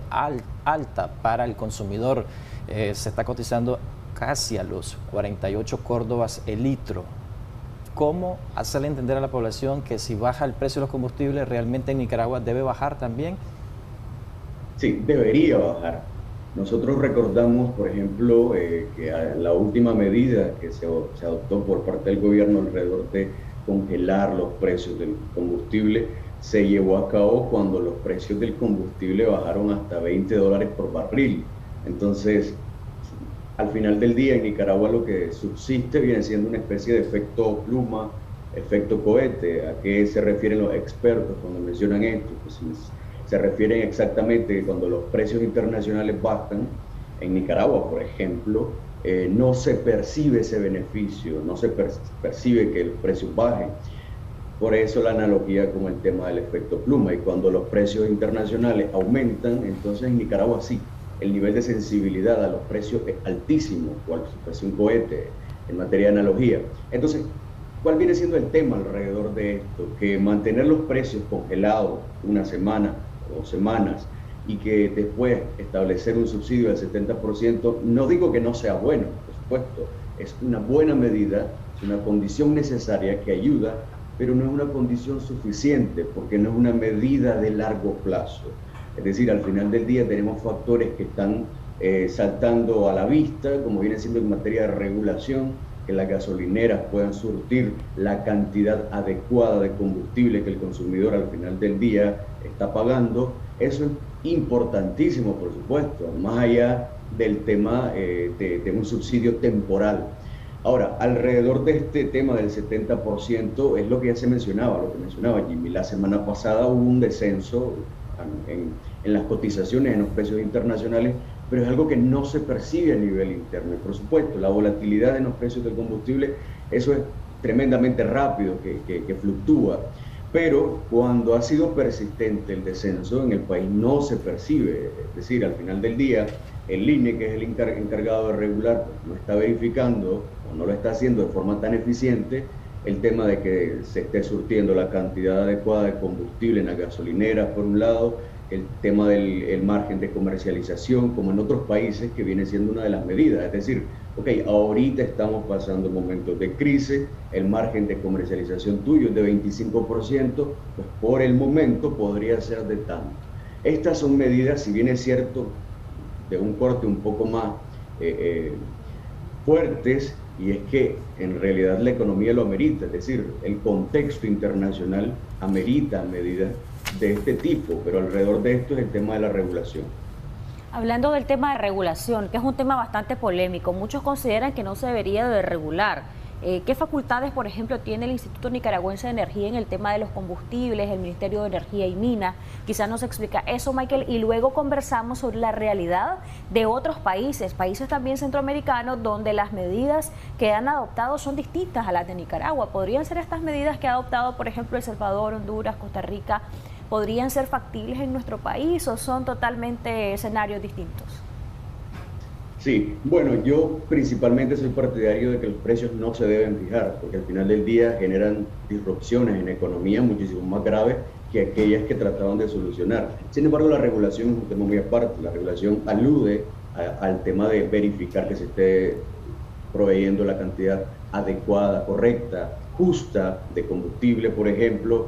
alta para el consumidor. Se está cotizando casi a los 48 córdobas el litro. ¿Cómo hacerle entender a la población que si baja el precio de los combustibles, realmente en Nicaragua debe bajar también? Sí, debería bajar. Nosotros recordamos, por ejemplo, que la última medida que se adoptó por parte del gobierno alrededor de congelar los precios del combustible se llevó a cabo cuando los precios del combustible bajaron hasta $20 por barril. Entonces, al final del día en Nicaragua lo que subsiste viene siendo una especie de efecto pluma, efecto cohete. ¿A qué se refieren los expertos cuando mencionan esto? Pues se refieren exactamente que cuando los precios internacionales bajan, en Nicaragua, por ejemplo, no se percibe ese beneficio, no se percibe que los precios bajen. Por eso la analogía con el tema del efecto pluma. Y cuando los precios internacionales aumentan, entonces en Nicaragua sí, el nivel de sensibilidad a los precios es altísimo, cual si fuese un cohete en materia de analogía. Entonces, ¿cuál viene siendo el tema alrededor de esto? Que mantener los precios congelados una semana o 2 semanas y que después establecer un subsidio del 70%, no digo que no sea bueno, por supuesto, es una buena medida, es una condición necesaria que ayuda, pero no es una condición suficiente porque no es una medida de largo plazo. Es decir, al final del día tenemos factores que están saltando a la vista, como viene siendo en materia de regulación, que las gasolineras puedan surtir la cantidad adecuada de combustible que el consumidor al final del día está pagando. Eso es importantísimo, por supuesto, más allá del tema de un subsidio temporal. Ahora, alrededor de este tema del 70% es lo que ya se mencionaba, lo que mencionaba Jimmy. La semana pasada hubo un descenso en las cotizaciones, en los precios internacionales, pero es algo que no se percibe a nivel interno. Y por supuesto, la volatilidad en los precios del combustible, eso es tremendamente rápido, que fluctúa. Pero cuando ha sido persistente el descenso en el país no se percibe. Es decir, al final del día, el INE, que es el encargado de regular, pues, no está verificando o no lo está haciendo de forma tan eficiente el tema de que se esté surtiendo la cantidad adecuada de combustible en las gasolineras, por un lado, el tema del margen de comercialización, como en otros países, que viene siendo una de las medidas. Es decir, ok, ahorita estamos pasando momentos de crisis, el margen de comercialización tuyo es de 25%, pues por el momento podría ser de tanto. Estas son medidas, si bien es cierto, de un corte un poco más fuertes, y es que en realidad la economía lo amerita, es decir, el contexto internacional amerita medidas de este tipo, pero alrededor de esto es el tema de la regulación. Hablando del tema de regulación, que es un tema bastante polémico, muchos consideran que no se debería de regular ¿Qué facultades, por ejemplo, tiene el Instituto Nicaragüense de Energía en el tema de los combustibles, el Ministerio de Energía y Minas? Quizás nos explica eso, Michael, y luego conversamos sobre la realidad de otros países también centroamericanos, donde las medidas que han adoptado son distintas a las de Nicaragua. ¿Podrían ser estas medidas que ha adoptado, por ejemplo, El Salvador, Honduras, Costa Rica, podrían ser factibles en nuestro país o son totalmente escenarios distintos? Sí, bueno, yo principalmente soy partidario de que los precios no se deben fijar, porque al final del día generan disrupciones en economía muchísimo más graves que aquellas que trataban de solucionar. Sin embargo, la regulación es un tema muy aparte. La regulación alude al tema de verificar que se esté proveyendo la cantidad adecuada, correcta, justa de combustible, por ejemplo,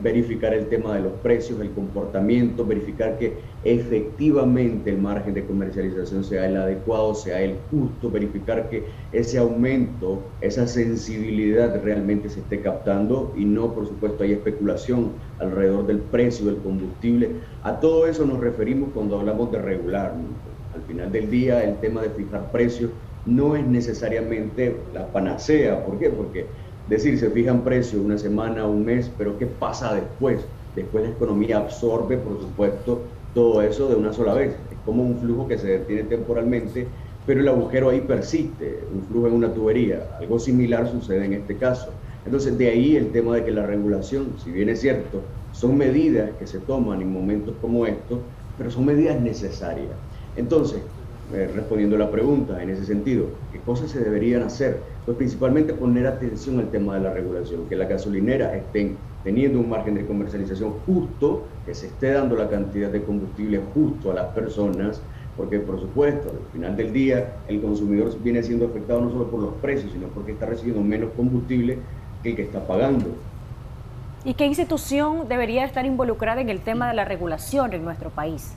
verificar el tema de los precios, el comportamiento, verificar que efectivamente el margen de comercialización sea el adecuado, sea el justo, verificar que ese aumento, esa sensibilidad realmente se esté captando y no, por supuesto, hay especulación alrededor del precio del combustible. A todo eso nos referimos cuando hablamos de regular. Al final del día, el tema de fijar precios no es necesariamente la panacea. ¿Por qué? Porque decir, se fijan precios una semana, un mes, pero ¿qué pasa después? Después la economía absorbe, por supuesto, todo eso de una sola vez. Es como un flujo que se detiene temporalmente, pero el agujero ahí persiste, un flujo en una tubería. Algo similar sucede en este caso. Entonces, de ahí el tema de que la regulación, si bien es cierto, son medidas que se toman en momentos como estos, pero son medidas necesarias. Entonces, respondiendo a la pregunta en ese sentido, ¿qué cosas se deberían hacer? Pues principalmente poner atención al tema de la regulación, que las gasolineras estén teniendo un margen de comercialización justo, que se esté dando la cantidad de combustible justo a las personas, porque por supuesto, al final del día, el consumidor viene siendo afectado no solo por los precios, sino porque está recibiendo menos combustible que el que está pagando. ¿Y qué institución debería estar involucrada en el tema de la regulación en nuestro país?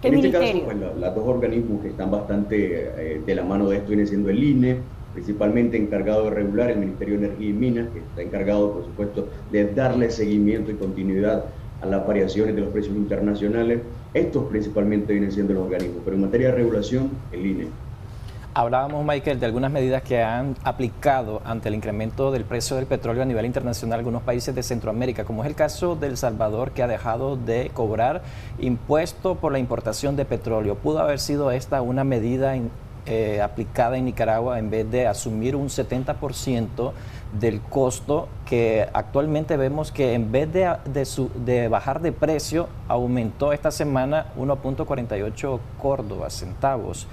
¿Qué en ministerio? este caso, pues, los dos organismos que están bastante de la mano de esto viene siendo el INE, principalmente encargado de regular, el Ministerio de Energía y Minas, que está encargado, por supuesto, de darle seguimiento y continuidad a las variaciones de los precios internacionales. Estos principalmente vienen siendo los organismos, pero en materia de regulación, el INE. Hablábamos, Michael, de algunas medidas que han aplicado ante el incremento del precio del petróleo a nivel internacional algunos países de Centroamérica, como es el caso de El Salvador, que ha dejado de cobrar impuesto por la importación de petróleo. ¿Pudo haber sido esta una medida aplicada en Nicaragua en vez de asumir un 70% del costo, que actualmente vemos que en vez de bajar de precio, aumentó esta semana 1.48 córdobas, centavos?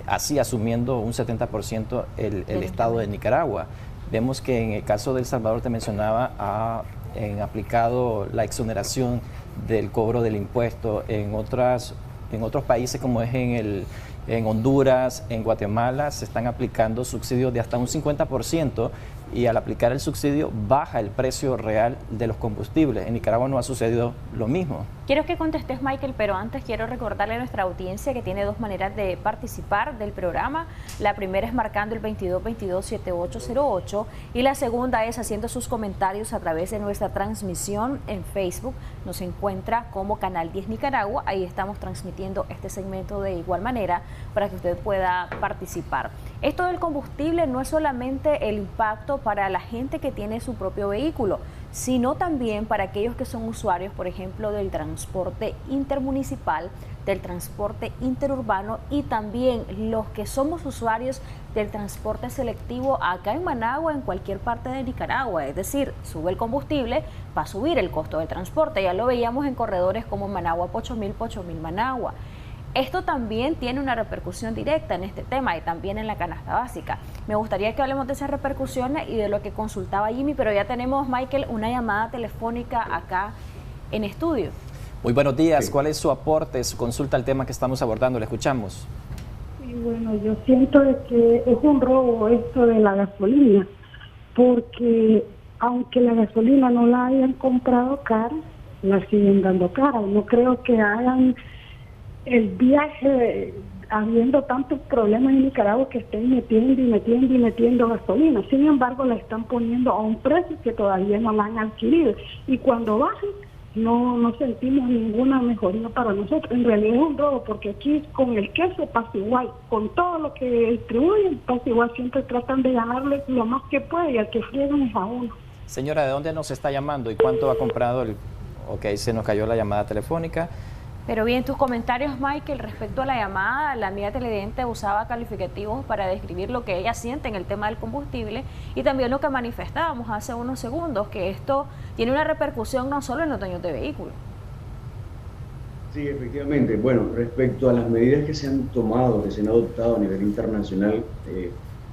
Así asumiendo un 70% el Estado de Nicaragua. Vemos que en el caso de El Salvador, te mencionaba, han aplicado la exoneración del cobro del impuesto. En otros países, como es en Honduras, en Guatemala, se están aplicando subsidios de hasta un 50%, y al aplicar el subsidio baja el precio real de los combustibles. En Nicaragua no ha sucedido lo mismo. Quiero que contestes, Michael, pero antes quiero recordarle a nuestra audiencia que tiene dos maneras de participar del programa. La primera es marcando el 2222-7808 y la segunda es haciendo sus comentarios a través de nuestra transmisión en Facebook. Nos encuentra como Canal 10 Nicaragua. Ahí estamos transmitiendo este segmento de igual manera para que usted pueda participar. Esto del combustible no es solamente el impacto para la gente que tiene su propio vehículo, sino también para aquellos que son usuarios, por ejemplo, del transporte intermunicipal, del transporte interurbano y también los que somos usuarios del transporte selectivo acá en Managua, en cualquier parte de Nicaragua. Es decir, sube el combustible, va a subir el costo del transporte. Ya lo veíamos en corredores como Managua-Pochomil, Pochomil-Managua. Esto también tiene una repercusión directa en este tema y también en la canasta básica. Me gustaría que hablemos de esas repercusiones y de lo que consultaba Jimmy, pero ya tenemos, Michael, una llamada telefónica acá en estudio. Muy buenos días. Sí. ¿Cuál es su aporte, su consulta al tema que estamos abordando? Le escuchamos. Sí, bueno, yo siento que es un robo esto de la gasolina, porque aunque la gasolina no la hayan comprado cara, la siguen dando cara. No creo que hagan el viaje habiendo tantos problemas en Nicaragua que estén metiendo gasolina. Sin embargo, la están poniendo a un precio que todavía no la han adquirido. Y cuando bajen, no sentimos ninguna mejoría para nosotros. En realidad es un robo, porque aquí con el queso pasa igual, con todo lo que distribuyen pasa igual, siempre tratan de ganarle lo más que puede y al que friegan es a uno. Señora, ¿de dónde nos está llamando y cuánto ha comprado el...? Ok, se nos cayó la llamada telefónica. Pero bien, tus comentarios, Michael, respecto a la llamada, la amiga televidente usaba calificativos para describir lo que ella siente en el tema del combustible y también lo que manifestábamos hace unos segundos, que esto tiene una repercusión no solo en los dueños de vehículos. Sí, efectivamente. Bueno, respecto a las medidas que se han tomado, que se han adoptado a nivel internacional,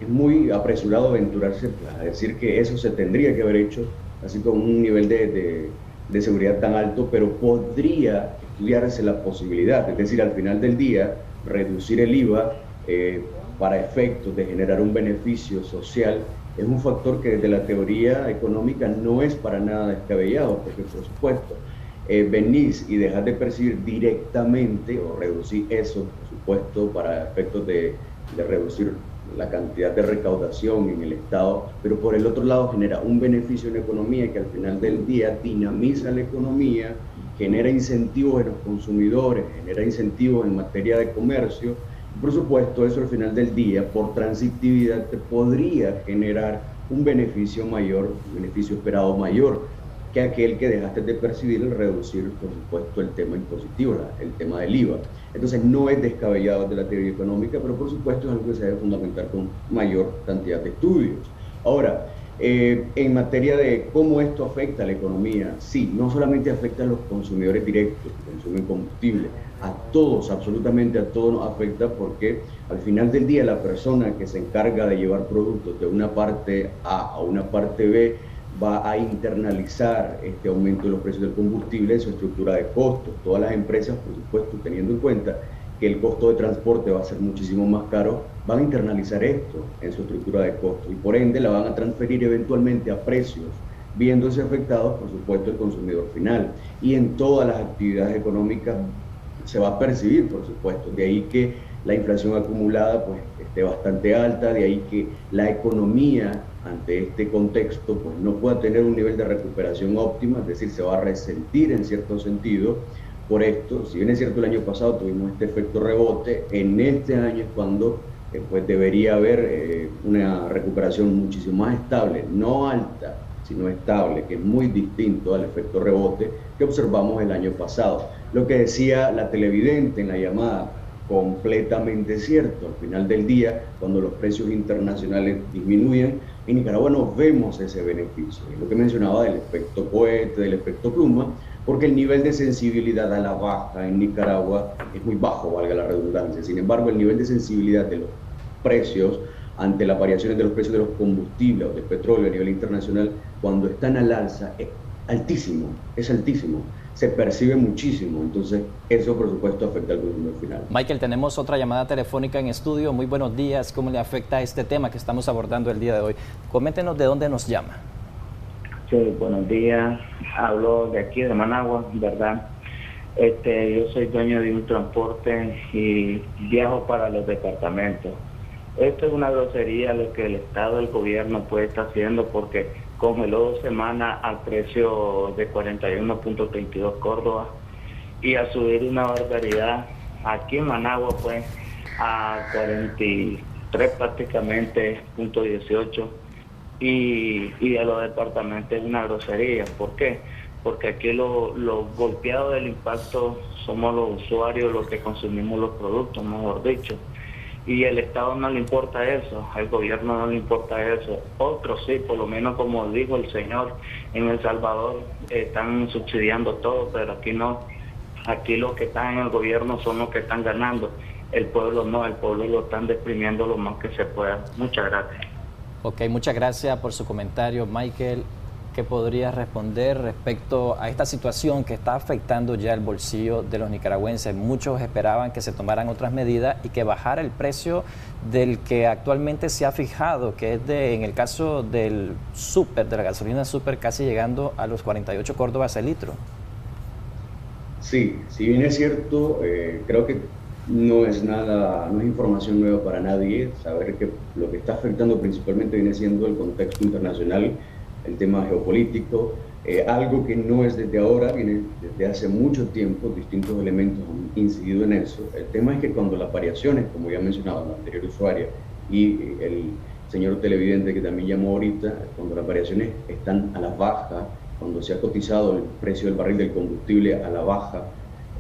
es muy apresurado aventurarse a decir que eso se tendría que haber hecho, así con un nivel de seguridad tan alto, pero podría estudiarse la posibilidad, es decir, al final del día, reducir el IVA para efectos de generar un beneficio social es un factor que desde la teoría económica no es para nada descabellado, porque por supuesto, venís y dejás de percibir directamente o reducir eso, por supuesto, para efectos de reducir la cantidad de recaudación en el Estado, pero por el otro lado genera un beneficio en la economía que al final del día dinamiza la economía, genera incentivos en los consumidores, genera incentivos en materia de comercio. Por supuesto, eso al final del día, por transitividad, te podría generar un beneficio mayor, un beneficio esperado mayor que aquel que dejaste de percibir al reducir, por supuesto, el tema impositivo, el tema del IVA. Entonces, no es descabellado de la teoría económica, pero por supuesto es algo que se debe fundamentar con mayor cantidad de estudios. Ahora, en materia de cómo esto afecta a la economía, sí, no solamente afecta a los consumidores directos que consumen combustible, a todos, absolutamente a todos nos afecta, porque al final del día la persona que se encarga de llevar productos de una parte A a una parte B va a internalizar este aumento de los precios del combustible en su estructura de costos. Todas las empresas, por supuesto, teniendo en cuenta que el costo de transporte va a ser muchísimo más caro, van a internalizar esto en su estructura de costos y por ende la van a transferir eventualmente a precios, viéndose afectados, por supuesto, el consumidor final. Y en todas las actividades económicas se va a percibir, por supuesto. De ahí que la inflación acumulada pues esté bastante alta, de ahí que la economía ante este contexto pues no pueda tener un nivel de recuperación óptima, es decir, se va a resentir en cierto sentido por esto. Si bien es cierto el año pasado tuvimos este efecto rebote, en este año es cuando pues debería haber una recuperación muchísimo más estable, no alta, sino estable, que es muy distinto al efecto rebote que observamos el año pasado. Lo que decía la televidente en la llamada, completamente cierto. Al final del día, cuando los precios internacionales disminuyen, en Nicaragua no vemos ese beneficio. Es lo que mencionaba del efecto cohete, del efecto pluma, porque el nivel de sensibilidad a la baja en Nicaragua es muy bajo, valga la redundancia. Sin embargo, el nivel de sensibilidad de los precios ante las variaciones de los precios de los combustibles o del petróleo a nivel internacional, cuando están al alza, es altísimo, se percibe muchísimo. Entonces eso por supuesto afecta al consumidor final. Michael, tenemos otra llamada telefónica en estudio. Muy buenos días, ¿cómo le afecta este tema que estamos abordando el día de hoy? Coméntenos de dónde nos llama. Sí, buenos días, hablo de aquí de Managua, ¿verdad? Yo soy dueño de un transporte y viajo para los departamentos. Esto es una grosería lo que el Estado, el gobierno puede estar haciendo, porque congeló 2 semanas al precio de 41.32 Córdoba y a subir una barbaridad aquí en Managua pues a 43 prácticamente .18 y a los departamentos es una grosería. ¿Por qué? Porque aquí los golpeados del impacto somos los usuarios, los que consumimos los productos, mejor dicho. Y el Estado no le importa eso, al gobierno no le importa eso. Otros sí, por lo menos como dijo el señor, en El Salvador están subsidiando todo, pero aquí no. Aquí los que están en el gobierno son los que están ganando. El pueblo no, el pueblo lo están deprimiendo lo más que se pueda. Muchas gracias. Ok, muchas gracias por su comentario, Michael. ¿Qué podría responder respecto a esta situación que está afectando ya el bolsillo de los nicaragüenses? Muchos esperaban que se tomaran otras medidas y que bajara el precio del que actualmente se ha fijado, que es en el caso del súper, de la gasolina súper, casi llegando a los 48 córdobas el litro. Sí, si bien es cierto, creo que no es información nueva para nadie saber que lo que está afectando principalmente viene siendo el contexto internacional, el tema geopolítico, Algo que no es desde ahora, viene desde hace mucho tiempo, distintos elementos han incidido en eso. El tema es que cuando las variaciones, como ya mencionaba la anterior usuaria y el señor televidente que también llamó ahorita, cuando las variaciones están a la baja, cuando se ha cotizado el precio del barril del combustible a la baja,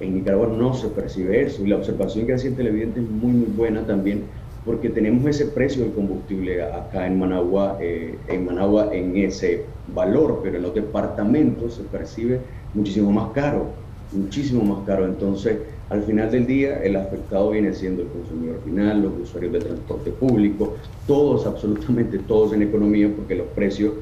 en Nicaragua no se percibe eso. Y la observación que hacía el televidente es muy, muy buena también, porque tenemos ese precio del combustible acá en Managua en ese valor, pero en los departamentos se percibe muchísimo más caro, Entonces, al final del día, el afectado viene siendo el consumidor final, los usuarios de transporte público, todos, absolutamente todos en economía, porque los precios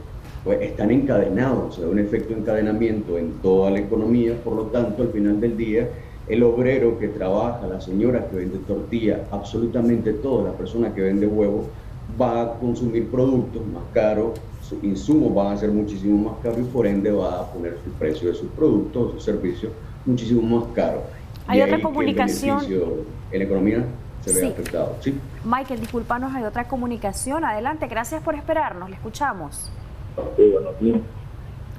pues, están encadenados, o sea, un efecto de encadenamiento en toda la economía. Por lo tanto, al final del día, el obrero que trabaja, la señora que vende tortilla, absolutamente toda la persona que vende huevo, va a consumir productos más caros, sus insumos van a ser muchísimo más caros y por ende va a poner el precio de sus productos, sus servicios muchísimo más caro. Hay otra comunicación. El beneficio en la economía se ve afectado. ¿Sí? Michael, discúlpanos, hay otra comunicación. Adelante, gracias por esperarnos, le escuchamos. Sí, buenos días.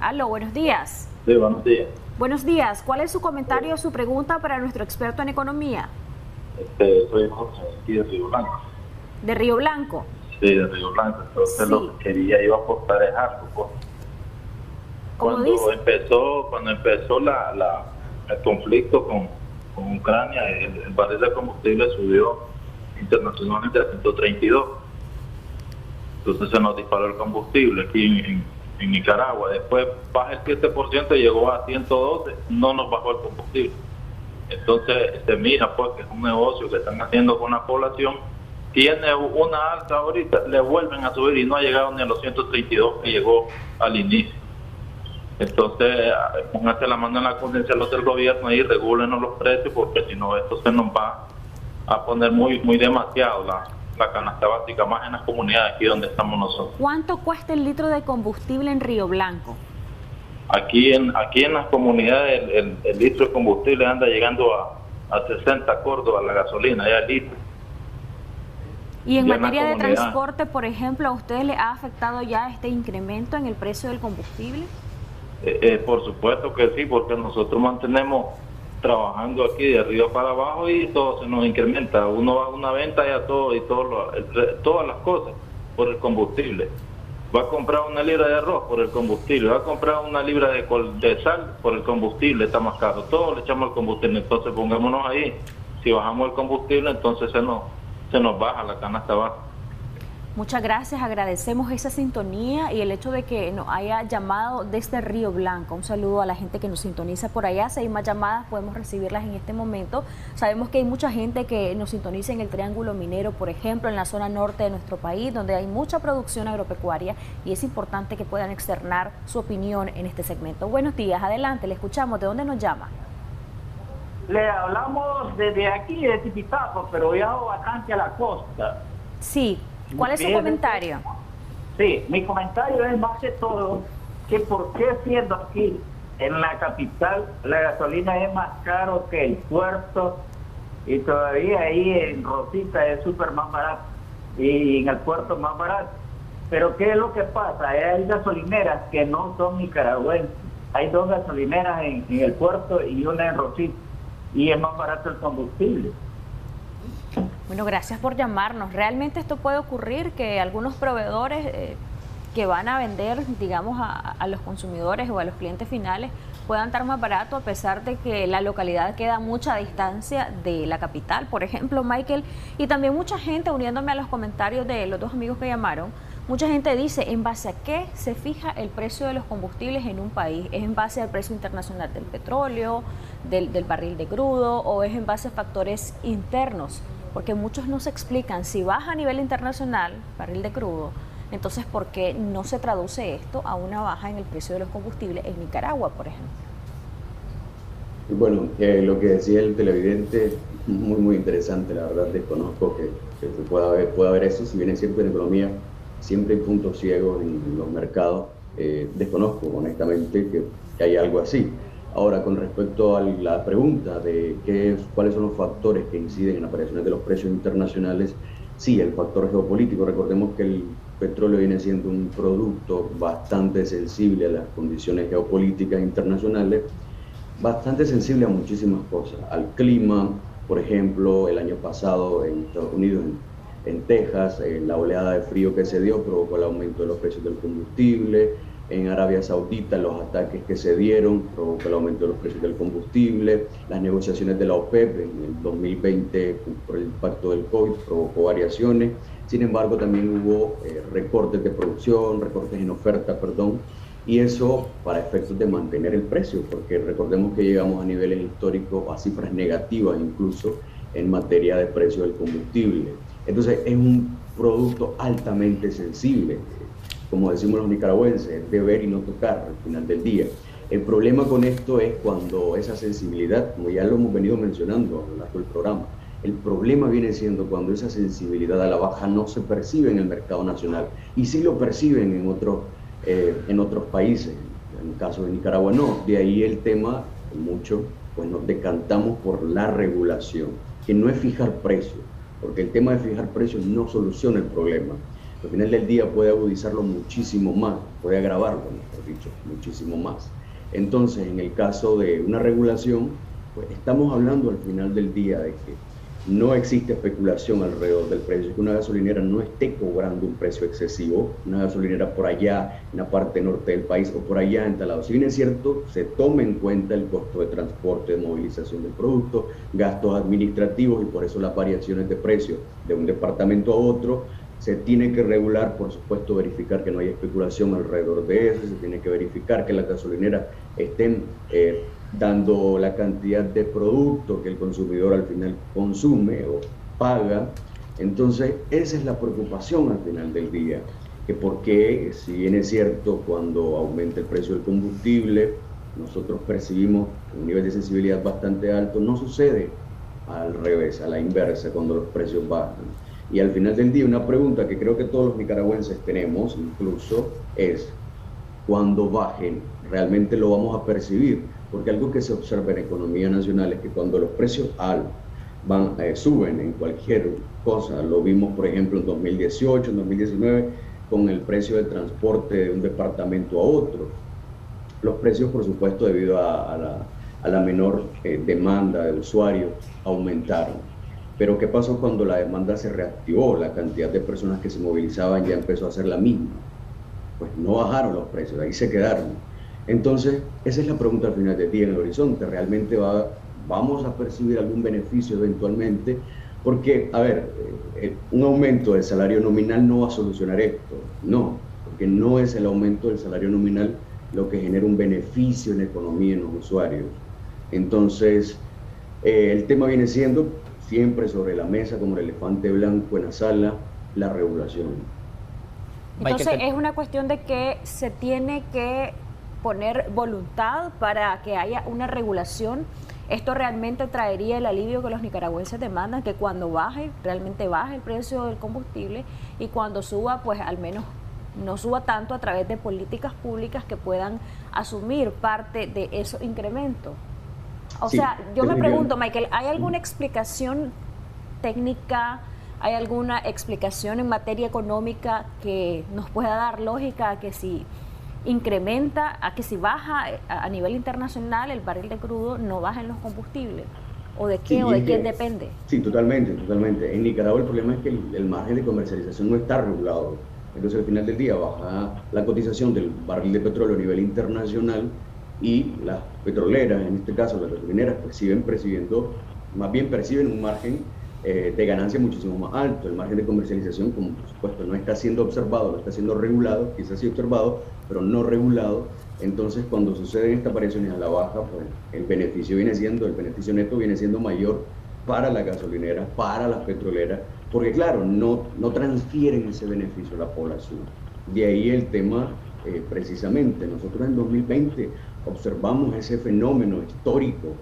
Aló, buenos días. Sí, buenos días. Buenos días, ¿cuál es su comentario o su pregunta para nuestro experto en economía? Soy Jorge, aquí de Río Blanco. ¿De Río Blanco? Sí, de Río Blanco. Entonces lo que quería iba a aportar es algo. Pues. Cuando empezó el conflicto con Ucrania, el barril de combustible subió internacionalmente a 132. Entonces se nos disparó el combustible aquí en Nicaragua. Después baja el 7% y llegó a 112, no nos bajó el combustible. Entonces se mira pues que es un negocio que están haciendo con la población, tiene una alta ahorita, le vuelven a subir y no ha llegado ni a los 132 que llegó al inicio. Entonces pónganse la mano en la conciencia los del gobierno y regúlenos los precios, porque si no esto se nos va a poner muy demasiado la canasta básica, más en las comunidades aquí donde estamos nosotros. ¿Cuánto cuesta el litro de combustible en Río Blanco? Aquí en las comunidades el litro de combustible anda llegando a 60 córdobas la gasolina, ya el litro. Y en materia de transporte, por ejemplo, ¿a ustedes les ha afectado ya este incremento en el precio del combustible? Por supuesto que sí, porque nosotros mantenemos trabajando aquí de arriba para abajo y todo se nos incrementa. Uno va a una venta ya todas las cosas por el combustible. Va a comprar una libra de arroz por el combustible, va a comprar una libra de sal por el combustible, está más caro. Todo le echamos el combustible, entonces pongámonos ahí. Si bajamos el combustible, entonces se nos baja la canasta baja. Muchas gracias, agradecemos esa sintonía y el hecho de que nos haya llamado desde Río Blanco. Un saludo a la gente que nos sintoniza por allá. Si hay más llamadas, podemos recibirlas en este momento. Sabemos que hay mucha gente que nos sintoniza en el Triángulo Minero, por ejemplo, en la zona norte de nuestro país, donde hay mucha producción agropecuaria y es importante que puedan externar su opinión en este segmento. Buenos días, adelante, le escuchamos. ¿De dónde nos llama? Le hablamos desde aquí, de Tipitapa, pero viajo bastante a la costa. Sí. ¿Cuál es su comentario? Sí, mi comentario es más que todo que por qué siendo aquí en la capital la gasolina es más caro que el puerto y todavía ahí en Rosita es súper más barato y en el puerto más barato. Pero ¿qué es lo que pasa? Hay gasolineras que no son nicaragüenses. Hay dos gasolineras en el puerto y una en Rosita y es más barato el combustible. Bueno, gracias por llamarnos. Realmente esto puede ocurrir, que algunos proveedores que van a vender, digamos, a los consumidores o a los clientes finales puedan estar más barato, a pesar de que la localidad queda a mucha distancia de la capital, por ejemplo, Michael. Y también mucha gente, uniéndome a los comentarios de los dos amigos que llamaron, mucha gente dice, ¿en base a qué se fija el precio de los combustibles en un país? ¿Es en base al precio internacional del petróleo, del barril de crudo, o es en base a factores internos? Porque muchos no se explican, si baja a nivel internacional, barril de crudo, entonces ¿por qué no se traduce esto a una baja en el precio de los combustibles en Nicaragua, por ejemplo? Bueno, lo que decía el televidente, muy interesante, la verdad desconozco que se pueda haber eso, si bien es cierto en economía siempre hay puntos ciegos en los mercados, desconozco honestamente que hay algo así. Ahora, con respecto a la pregunta de cuáles son los factores que inciden en las variaciones de los precios internacionales, sí, el factor geopolítico. Recordemos que el petróleo viene siendo un producto bastante sensible a las condiciones geopolíticas internacionales, bastante sensible a muchísimas cosas, al clima. Por ejemplo, el año pasado en Estados Unidos, en Texas, la oleada de frío que se dio provocó el aumento de los precios del combustible. En Arabia Saudita, los ataques que se dieron provocó el aumento de los precios del combustible. Las negociaciones de la OPEP en el 2020 por el impacto del COVID provocó variaciones. Sin embargo, también hubo recortes de producción, recortes en oferta, y eso para efectos de mantener el precio, porque recordemos que llegamos a niveles históricos, a cifras negativas incluso, en materia de precio del combustible. Entonces es un producto altamente sensible, como decimos los nicaragüenses, de ver y no tocar al final del día. El problema con esto es cuando esa sensibilidad, como ya lo hemos venido mencionando a lo largo del programa, el problema viene siendo cuando esa sensibilidad a la baja no se percibe en el mercado nacional, y sí lo perciben en otros países. En el caso de Nicaragua no. De ahí el tema, mucho, pues nos decantamos por la regulación, que no es fijar precios, porque el tema de fijar precios no soluciona el problema. Al final del día puede agudizarlo muchísimo más, puede agravarlo, mejor dicho, muchísimo más. Entonces, en el caso de una regulación, pues estamos hablando al final del día de que no existe especulación alrededor del precio, que una gasolinera no esté cobrando un precio excesivo, una gasolinera por allá en la parte norte del país o por allá en tal lado. Si bien es cierto, se tome en cuenta el costo de transporte, de movilización del producto, gastos administrativos, y por eso las variaciones de precio de un departamento a otro. Se tiene que regular, por supuesto, verificar que no haya especulación alrededor de eso, se tiene que verificar que las gasolineras estén dando la cantidad de producto que el consumidor al final consume o paga. Entonces, esa es la preocupación al final del día, que porque, si bien es cierto, cuando aumenta el precio del combustible, nosotros percibimos un nivel de sensibilidad bastante alto, no sucede al revés, a la inversa, cuando los precios bajan. Y al final del día, una pregunta que creo que todos los nicaragüenses tenemos, incluso, es: cuando bajen, ¿realmente lo vamos a percibir? Porque algo que se observa en economía nacional es que cuando los precios suben en cualquier cosa, lo vimos por ejemplo en 2018, en 2019, con el precio de transporte de un departamento a otro. Los precios, por supuesto, debido a la menor demanda de usuarios, aumentaron. Pero ¿qué pasó cuando la demanda se reactivó? La cantidad de personas que se movilizaban ya empezó a ser la misma. Pues no bajaron los precios, ahí se quedaron. Entonces, esa es la pregunta al final del día en el horizonte. ¿Realmente vamos a percibir algún beneficio eventualmente? Porque, a ver, un aumento del salario nominal no va a solucionar esto. No, porque no es el aumento del salario nominal lo que genera un beneficio en la economía, en los usuarios. Entonces, el tema viene siendo siempre sobre la mesa, como el elefante blanco en la sala, la regulación. Entonces, es una cuestión de que se tiene que poner voluntad para que haya una regulación. Esto realmente traería el alivio que los nicaragüenses demandan, que cuando baje, realmente baje el precio del combustible, y cuando suba, pues al menos no suba tanto a través de políticas públicas que puedan asumir parte de esos incrementos. O sea, yo me pregunto, Michael, ¿hay alguna explicación técnica, hay alguna explicación en materia económica que nos pueda dar lógica a que si incrementa, a que si baja a nivel internacional el barril de crudo, no bajen los combustibles? ¿O de qué o de quién depende? Sí, totalmente. En Nicaragua el problema es que el margen de comercialización no está regulado. Entonces al final del día baja la cotización del barril de petróleo a nivel internacional, y las petroleras, en este caso las gasolineras, pues perciben un margen de ganancia muchísimo más alto. El margen de comercialización, como por supuesto no está siendo observado, no está siendo regulado, quizás sí observado, pero no regulado. Entonces, cuando suceden estas variaciones a la baja, pues el beneficio neto viene siendo mayor para las gasolineras, para las petroleras, porque claro, no transfieren ese beneficio a la población. De ahí el tema, precisamente, nosotros en 2020 observamos ese fenómeno histórico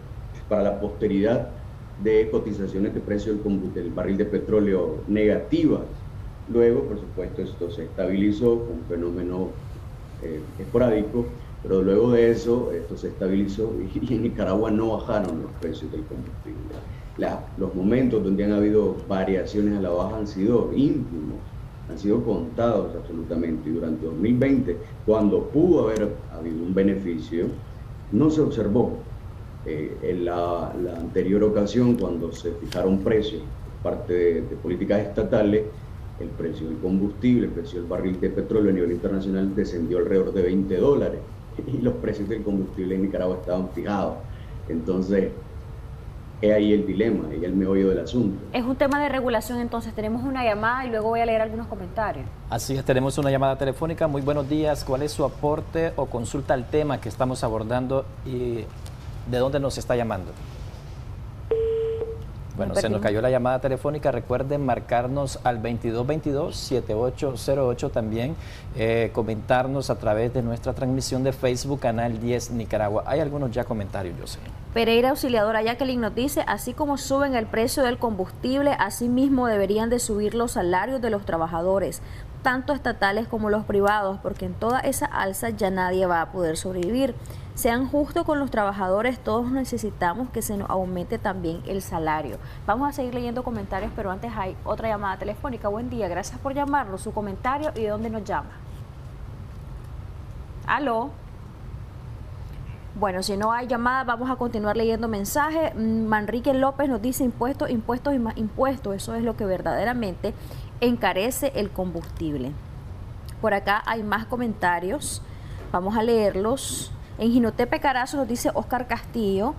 para la posteridad de cotizaciones de precio del barril de petróleo negativas. Luego, por supuesto, esto se estabilizó, fue un fenómeno esporádico, pero luego de eso esto se estabilizó y en Nicaragua no bajaron los precios del combustible. Los momentos donde han habido variaciones a la baja han sido ínfimos. han sido contados absolutamente. Y durante 2020, cuando pudo haber habido un beneficio, no se observó. En la anterior ocasión, cuando se fijaron precios por parte de políticas estatales, el precio del combustible, el precio del barril de petróleo a nivel internacional descendió alrededor de $20 y los precios del combustible en Nicaragua estaban fijados. Entonces, es ahí el dilema, es el meollo del asunto. Es un tema de regulación, entonces tenemos una llamada y luego voy a leer algunos comentarios. Así es, tenemos una llamada telefónica. Muy buenos días, ¿cuál es su aporte o consulta al tema que estamos abordando y de dónde nos está llamando? Bueno, se nos cayó la llamada telefónica. Recuerden marcarnos al 2222-7808 también, comentarnos a través de nuestra transmisión de Facebook, Canal 10 Nicaragua. Hay algunos ya comentarios, yo sé. Pereira Auxiliadora Jacqueline nos dice, así como suben el precio del combustible, así mismo deberían de subir los salarios de los trabajadores, tanto estatales como los privados, porque en toda esa alza ya nadie va a poder sobrevivir. Sean justos con los trabajadores, todos necesitamos que se nos aumente también el salario. Vamos a seguir leyendo comentarios, pero antes hay otra llamada telefónica. Buen día, gracias por llamarnos, su comentario y de dónde nos llama. ¿Aló? Bueno, si no hay llamada, vamos a continuar leyendo mensajes. Manrique López nos dice impuestos, impuestos y más impuestos. Eso es lo que verdaderamente encarece el combustible. Por acá hay más comentarios. Vamos a leerlos. En Jinotepe Carazo nos dice Oscar Castillo,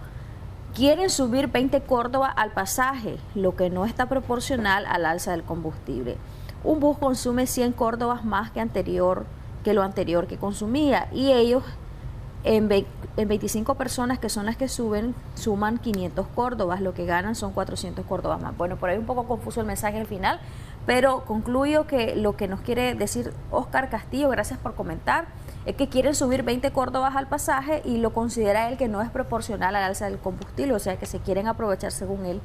quieren subir 20 córdobas al pasaje, lo que no está proporcional al alza del combustible. Un bus consume 100 córdobas más que lo anterior que consumía, y ellos en 25 personas que son las que suben, suman 500 córdobas, lo que ganan son 400 córdobas más. Bueno, por ahí un poco confuso el mensaje al final, pero concluyo que lo que nos quiere decir Oscar Castillo, gracias por comentar, es que quieren subir 20 córdobas al pasaje y lo considera él que no es proporcional al alza del combustible, o sea que se quieren aprovechar, según él,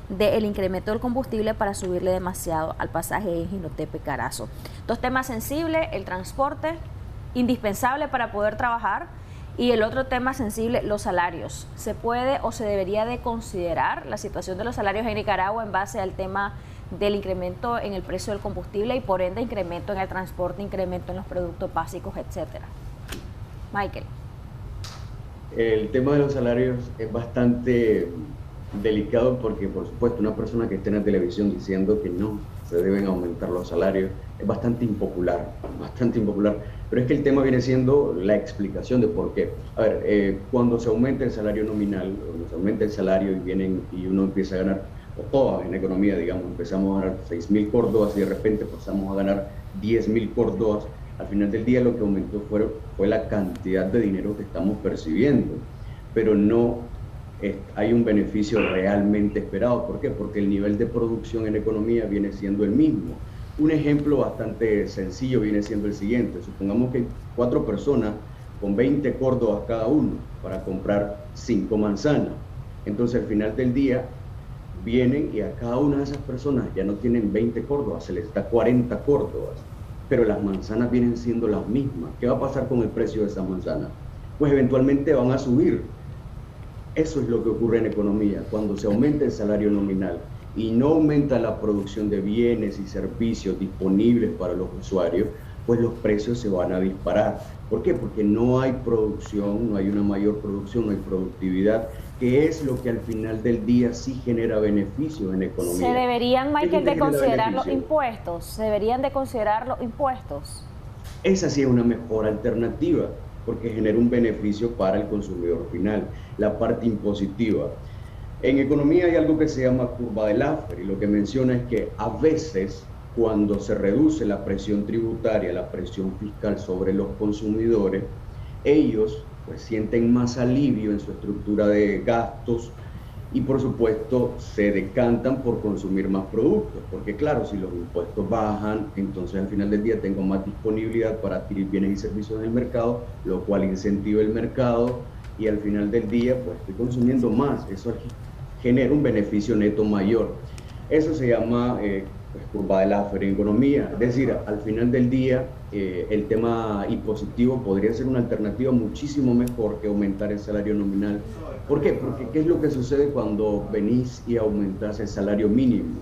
del incremento del combustible para subirle demasiado al pasaje en Jinotepe Carazo. Dos temas sensibles, el transporte, indispensable para poder trabajar, y el otro tema sensible, los salarios. ¿Se puede o se debería de considerar la situación de los salarios en Nicaragua en base al tema del incremento en el precio del combustible y por ende incremento en el transporte, incremento en los productos básicos, etcétera? Michael. El tema de los salarios es bastante delicado porque, por supuesto, una persona que esté en la televisión diciendo que no se deben aumentar los salarios es bastante impopular, pero es que el tema viene siendo la explicación de por qué. A ver, cuando se aumenta el salario nominal, cuando se aumenta el salario y uno empieza a ganar, o todas en economía, digamos, empezamos a ganar 6.000 córdobas y de repente pasamos a ganar 10.000 córdobas, al final del día lo que aumentó fue la cantidad de dinero que estamos percibiendo, pero no hay un beneficio realmente esperado. ¿Por qué? Porque el nivel de producción en economía viene siendo el mismo. Un ejemplo bastante sencillo viene siendo el siguiente. Supongamos que hay 4 personas con 20 córdobas cada uno para comprar 5 manzanas. Entonces al final del día vienen y a cada una de esas personas ya no tienen 20 córdobas, se les da 40 córdobas, pero las manzanas vienen siendo las mismas. ¿Qué va a pasar con el precio de esas manzanas? Pues eventualmente van a subir. Eso es lo que ocurre en economía. Cuando se aumenta el salario nominal y no aumenta la producción de bienes y servicios disponibles para los usuarios, pues los precios se van a disparar. ¿Por qué? Porque no hay producción, no hay una mayor producción, no hay productividad, que es lo que al final del día sí genera beneficios en economía. ¿Se deberían, Michael, de considerar los impuestos? ¿Se deberían de considerar los impuestos? Esa sí es una mejor alternativa, porque genera un beneficio para el consumidor final, la parte impositiva. En economía hay algo que se llama curva de Laffer, y lo que menciona es que a veces cuando se reduce la presión tributaria, la presión fiscal sobre los consumidores, ellos pues sienten más alivio en su estructura de gastos y por supuesto se decantan por consumir más productos, porque claro, si los impuestos bajan, entonces al final del día tengo más disponibilidad para adquirir bienes y servicios en el mercado, lo cual incentiva el mercado y al final del día pues estoy consumiendo más, eso genera un beneficio neto mayor. Eso se llama curva de Laffer en economía, es decir, al final del día el tema impositivo podría ser una alternativa muchísimo mejor que aumentar el salario nominal. ¿Por qué? Porque ¿qué es lo que sucede cuando venís y aumentás el salario mínimo?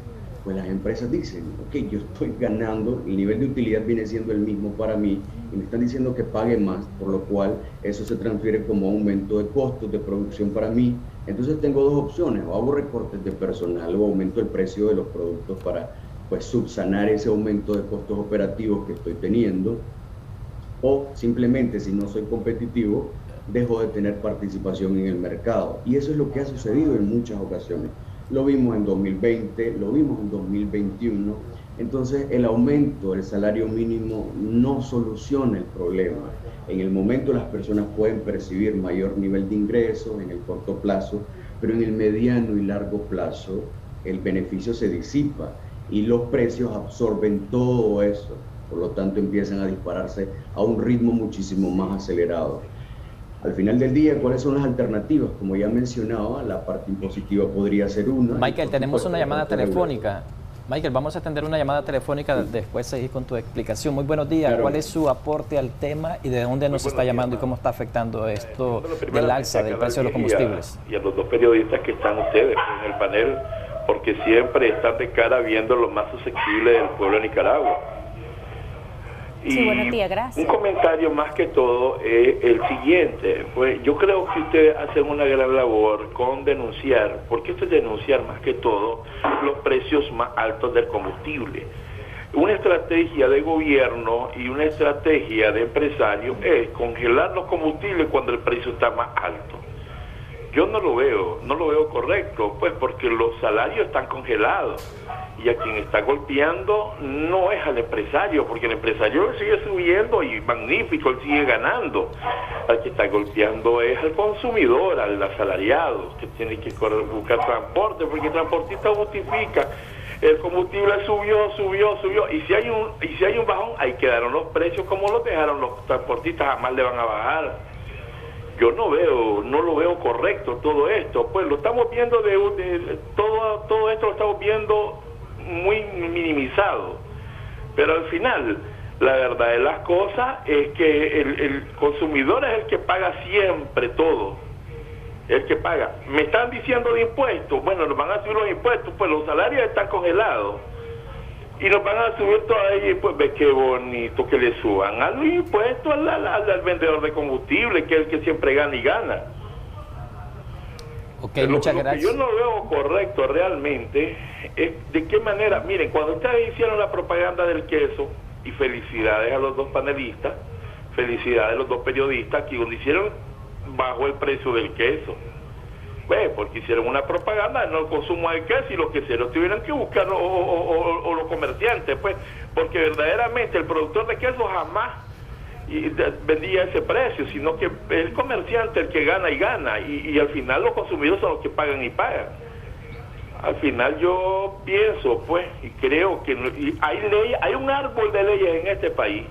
pues las empresas dicen, ok, yo estoy ganando, el nivel de utilidad viene siendo el mismo para mí y me están diciendo que pague más, por lo cual eso se transfiere como aumento de costos de producción para mí. Entonces tengo dos opciones, o hago recortes de personal o aumento el precio de los productos para pues subsanar ese aumento de costos operativos que estoy teniendo, o simplemente si no soy competitivo, dejo de tener participación en el mercado. Y eso es lo que ha sucedido en muchas ocasiones. Lo vimos en 2020, lo vimos en 2021. Entonces el aumento del salario mínimo no soluciona el problema. En el momento las personas pueden percibir mayor nivel de ingresos en el corto plazo, pero en el mediano y largo plazo el beneficio se disipa y los precios absorben todo eso. Por lo tanto empiezan a dispararse a un ritmo muchísimo más acelerado. Al final del día, ¿cuáles son las alternativas? Como ya mencionaba, la parte impositiva podría ser una. Michael, tenemos una llamada telefónica. Michael, vamos a atender una llamada telefónica, después seguir con tu explicación. Muy buenos días. Claro. ¿Cuál es su aporte al tema y de dónde nos está llamando y cómo está afectando esto del alza del precio de los combustibles? Y a los dos periodistas que están ustedes en el panel, porque siempre están de cara viendo lo más susceptible del pueblo de Nicaragua. Sí, buenos días, gracias. Un comentario más que todo es el siguiente. Pues yo creo que ustedes hacen una gran labor con denunciar, porque esto es denunciar más que todo los precios más altos del combustible. Una estrategia de gobierno y una estrategia de empresarios es congelar los combustibles cuando el precio está más alto. Yo no lo veo correcto, pues porque los salarios están congelados y a quien está golpeando no es al empresario, porque el empresario sigue subiendo y magnífico, él sigue ganando. Al que está golpeando es al consumidor, al asalariado, que tiene que buscar transporte, porque el transportista justifica, el combustible subió, y si hay un bajón, ahí quedaron los precios como los dejaron los transportistas, jamás le van a bajar. Yo no lo veo correcto todo esto, pues lo estamos viendo todo esto lo estamos viendo muy minimizado, pero al final la verdad de las cosas es que el consumidor es el que paga siempre todo, el que paga. Me están diciendo de impuestos, bueno, nos van a subir los impuestos, pues los salarios están congelados y nos van a subir todavía, pues ve qué bonito que le suban a los impuestos al vendedor de combustible, que es el que siempre gana y gana. Okay, muchas gracias. Lo que yo no veo correcto realmente es de qué manera, miren, cuando ustedes hicieron la propaganda del queso, y felicidades a los dos panelistas, felicidades a los dos periodistas, que donde hicieron bajo el precio del queso, porque hicieron una propaganda no el consumo del queso, y los queseros tuvieron que buscar o los comerciantes, pues, porque verdaderamente el productor de queso jamás vendía ese precio, sino que el comerciante el que gana y gana, y al final los consumidores son los que pagan y pagan. Al final yo pienso, pues, y creo que hay un árbol de leyes en este país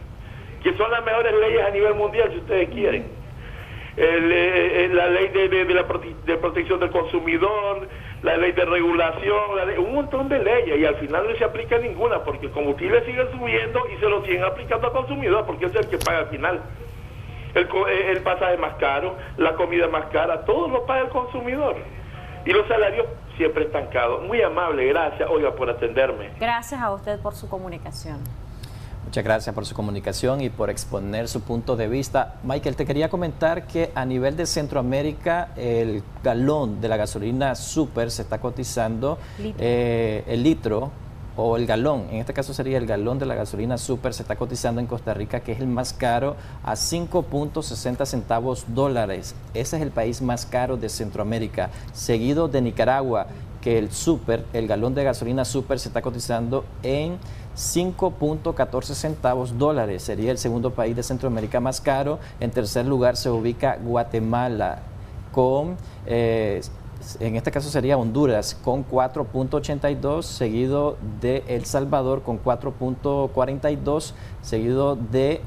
que son las mejores leyes a nivel mundial, si ustedes quieren. La ley de protección del consumidor, la ley de regulación, un montón de leyes, y al final no se aplica ninguna, porque el combustible sigue subiendo y se lo siguen aplicando al consumidor, porque es el que paga al final. El pasaje más caro, la comida más cara, todo lo paga el consumidor. Y los salarios siempre estancados. Muy amable, gracias, oiga, por atenderme. Gracias a usted por su comunicación. Muchas gracias por su comunicación y por exponer su punto de vista. Michael, te quería comentar que a nivel de Centroamérica el galón de la gasolina super se está cotizando, el litro o el galón, en este caso sería el galón de la gasolina super, se está cotizando en Costa Rica, que es el más caro, a 5.60 centavos dólares. Ese es el país más caro de Centroamérica, seguido de Nicaragua, que el galón de gasolina super se está cotizando en 5.14 centavos dólares. Sería el segundo país de Centroamérica más caro. En tercer lugar se ubica Guatemala con, en este caso sería Honduras, con 4.82, seguido de El Salvador con 4.42, seguido de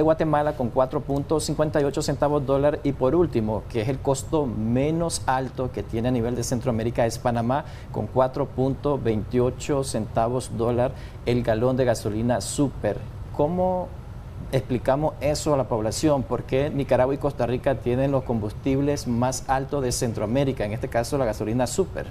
Guatemala con 4.58 centavos dólar, y por último, que es el costo menos alto que tiene a nivel de Centroamérica, es Panamá con 4.28 centavos dólar el galón de gasolina super. ¿Cómo explicamos eso a la población? ¿Por qué Nicaragua y Costa Rica tienen los combustibles más altos de Centroamérica, en este caso la gasolina super?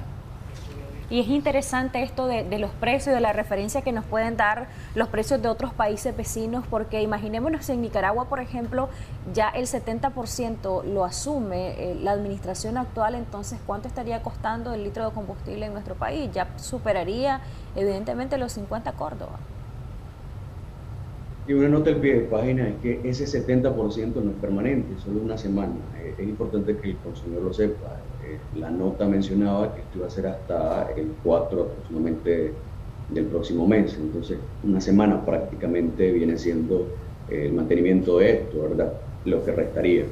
Y es interesante esto de los precios, de la referencia que nos pueden dar los precios de otros países vecinos, porque imaginémonos en Nicaragua, por ejemplo, ya el 70% lo asume la administración actual, entonces ¿cuánto estaría costando el litro de combustible en nuestro país? Ya superaría evidentemente los 50 Córdoba. Y una nota al pie de página es que ese 70% no es permanente, solo una semana. Es importante que el consumidor lo sepa. La nota mencionaba que esto iba a ser hasta el 4 aproximadamente del próximo mes. Entonces, una semana prácticamente viene siendo el mantenimiento de esto, ¿verdad? Lo que restaría.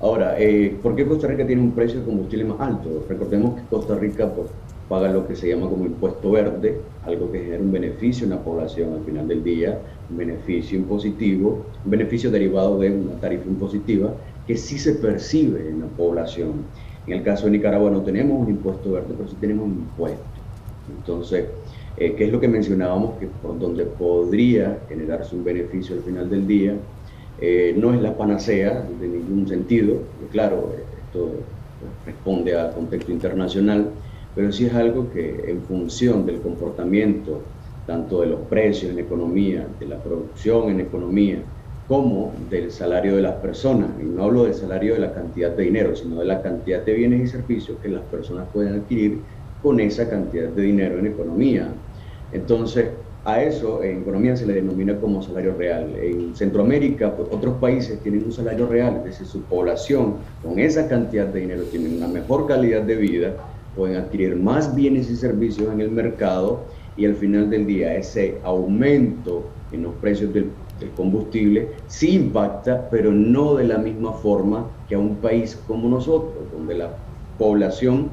Ahora, ¿por qué Costa Rica tiene un precio de combustible más alto? Recordemos que Costa Rica paga lo que se llama como impuesto verde, algo que genera un beneficio en la población al final del día, un beneficio impositivo, un beneficio derivado de una tarifa impositiva que sí se percibe en la población. En el caso de Nicaragua no tenemos un impuesto verde, pero sí tenemos un impuesto. Entonces, ¿qué es lo que mencionábamos? Que por donde podría generarse un beneficio al final del día, no es la panacea de ningún sentido, claro, esto responde al contexto internacional, pero sí es algo que en función del comportamiento, tanto de los precios en economía, de la producción en economía, como del salario de las personas, y no hablo del salario de la cantidad de dinero, sino de la cantidad de bienes y servicios que las personas pueden adquirir con esa cantidad de dinero en economía. Entonces, a eso en economía se le denomina como salario real. En Centroamérica, pues, otros países tienen un salario real, es decir, su población con esa cantidad de dinero tienen una mejor calidad de vida, pueden adquirir más bienes y servicios en el mercado y al final del día ese aumento en los precios del combustible sí impacta, pero no de la misma forma que a un país como nosotros, donde la población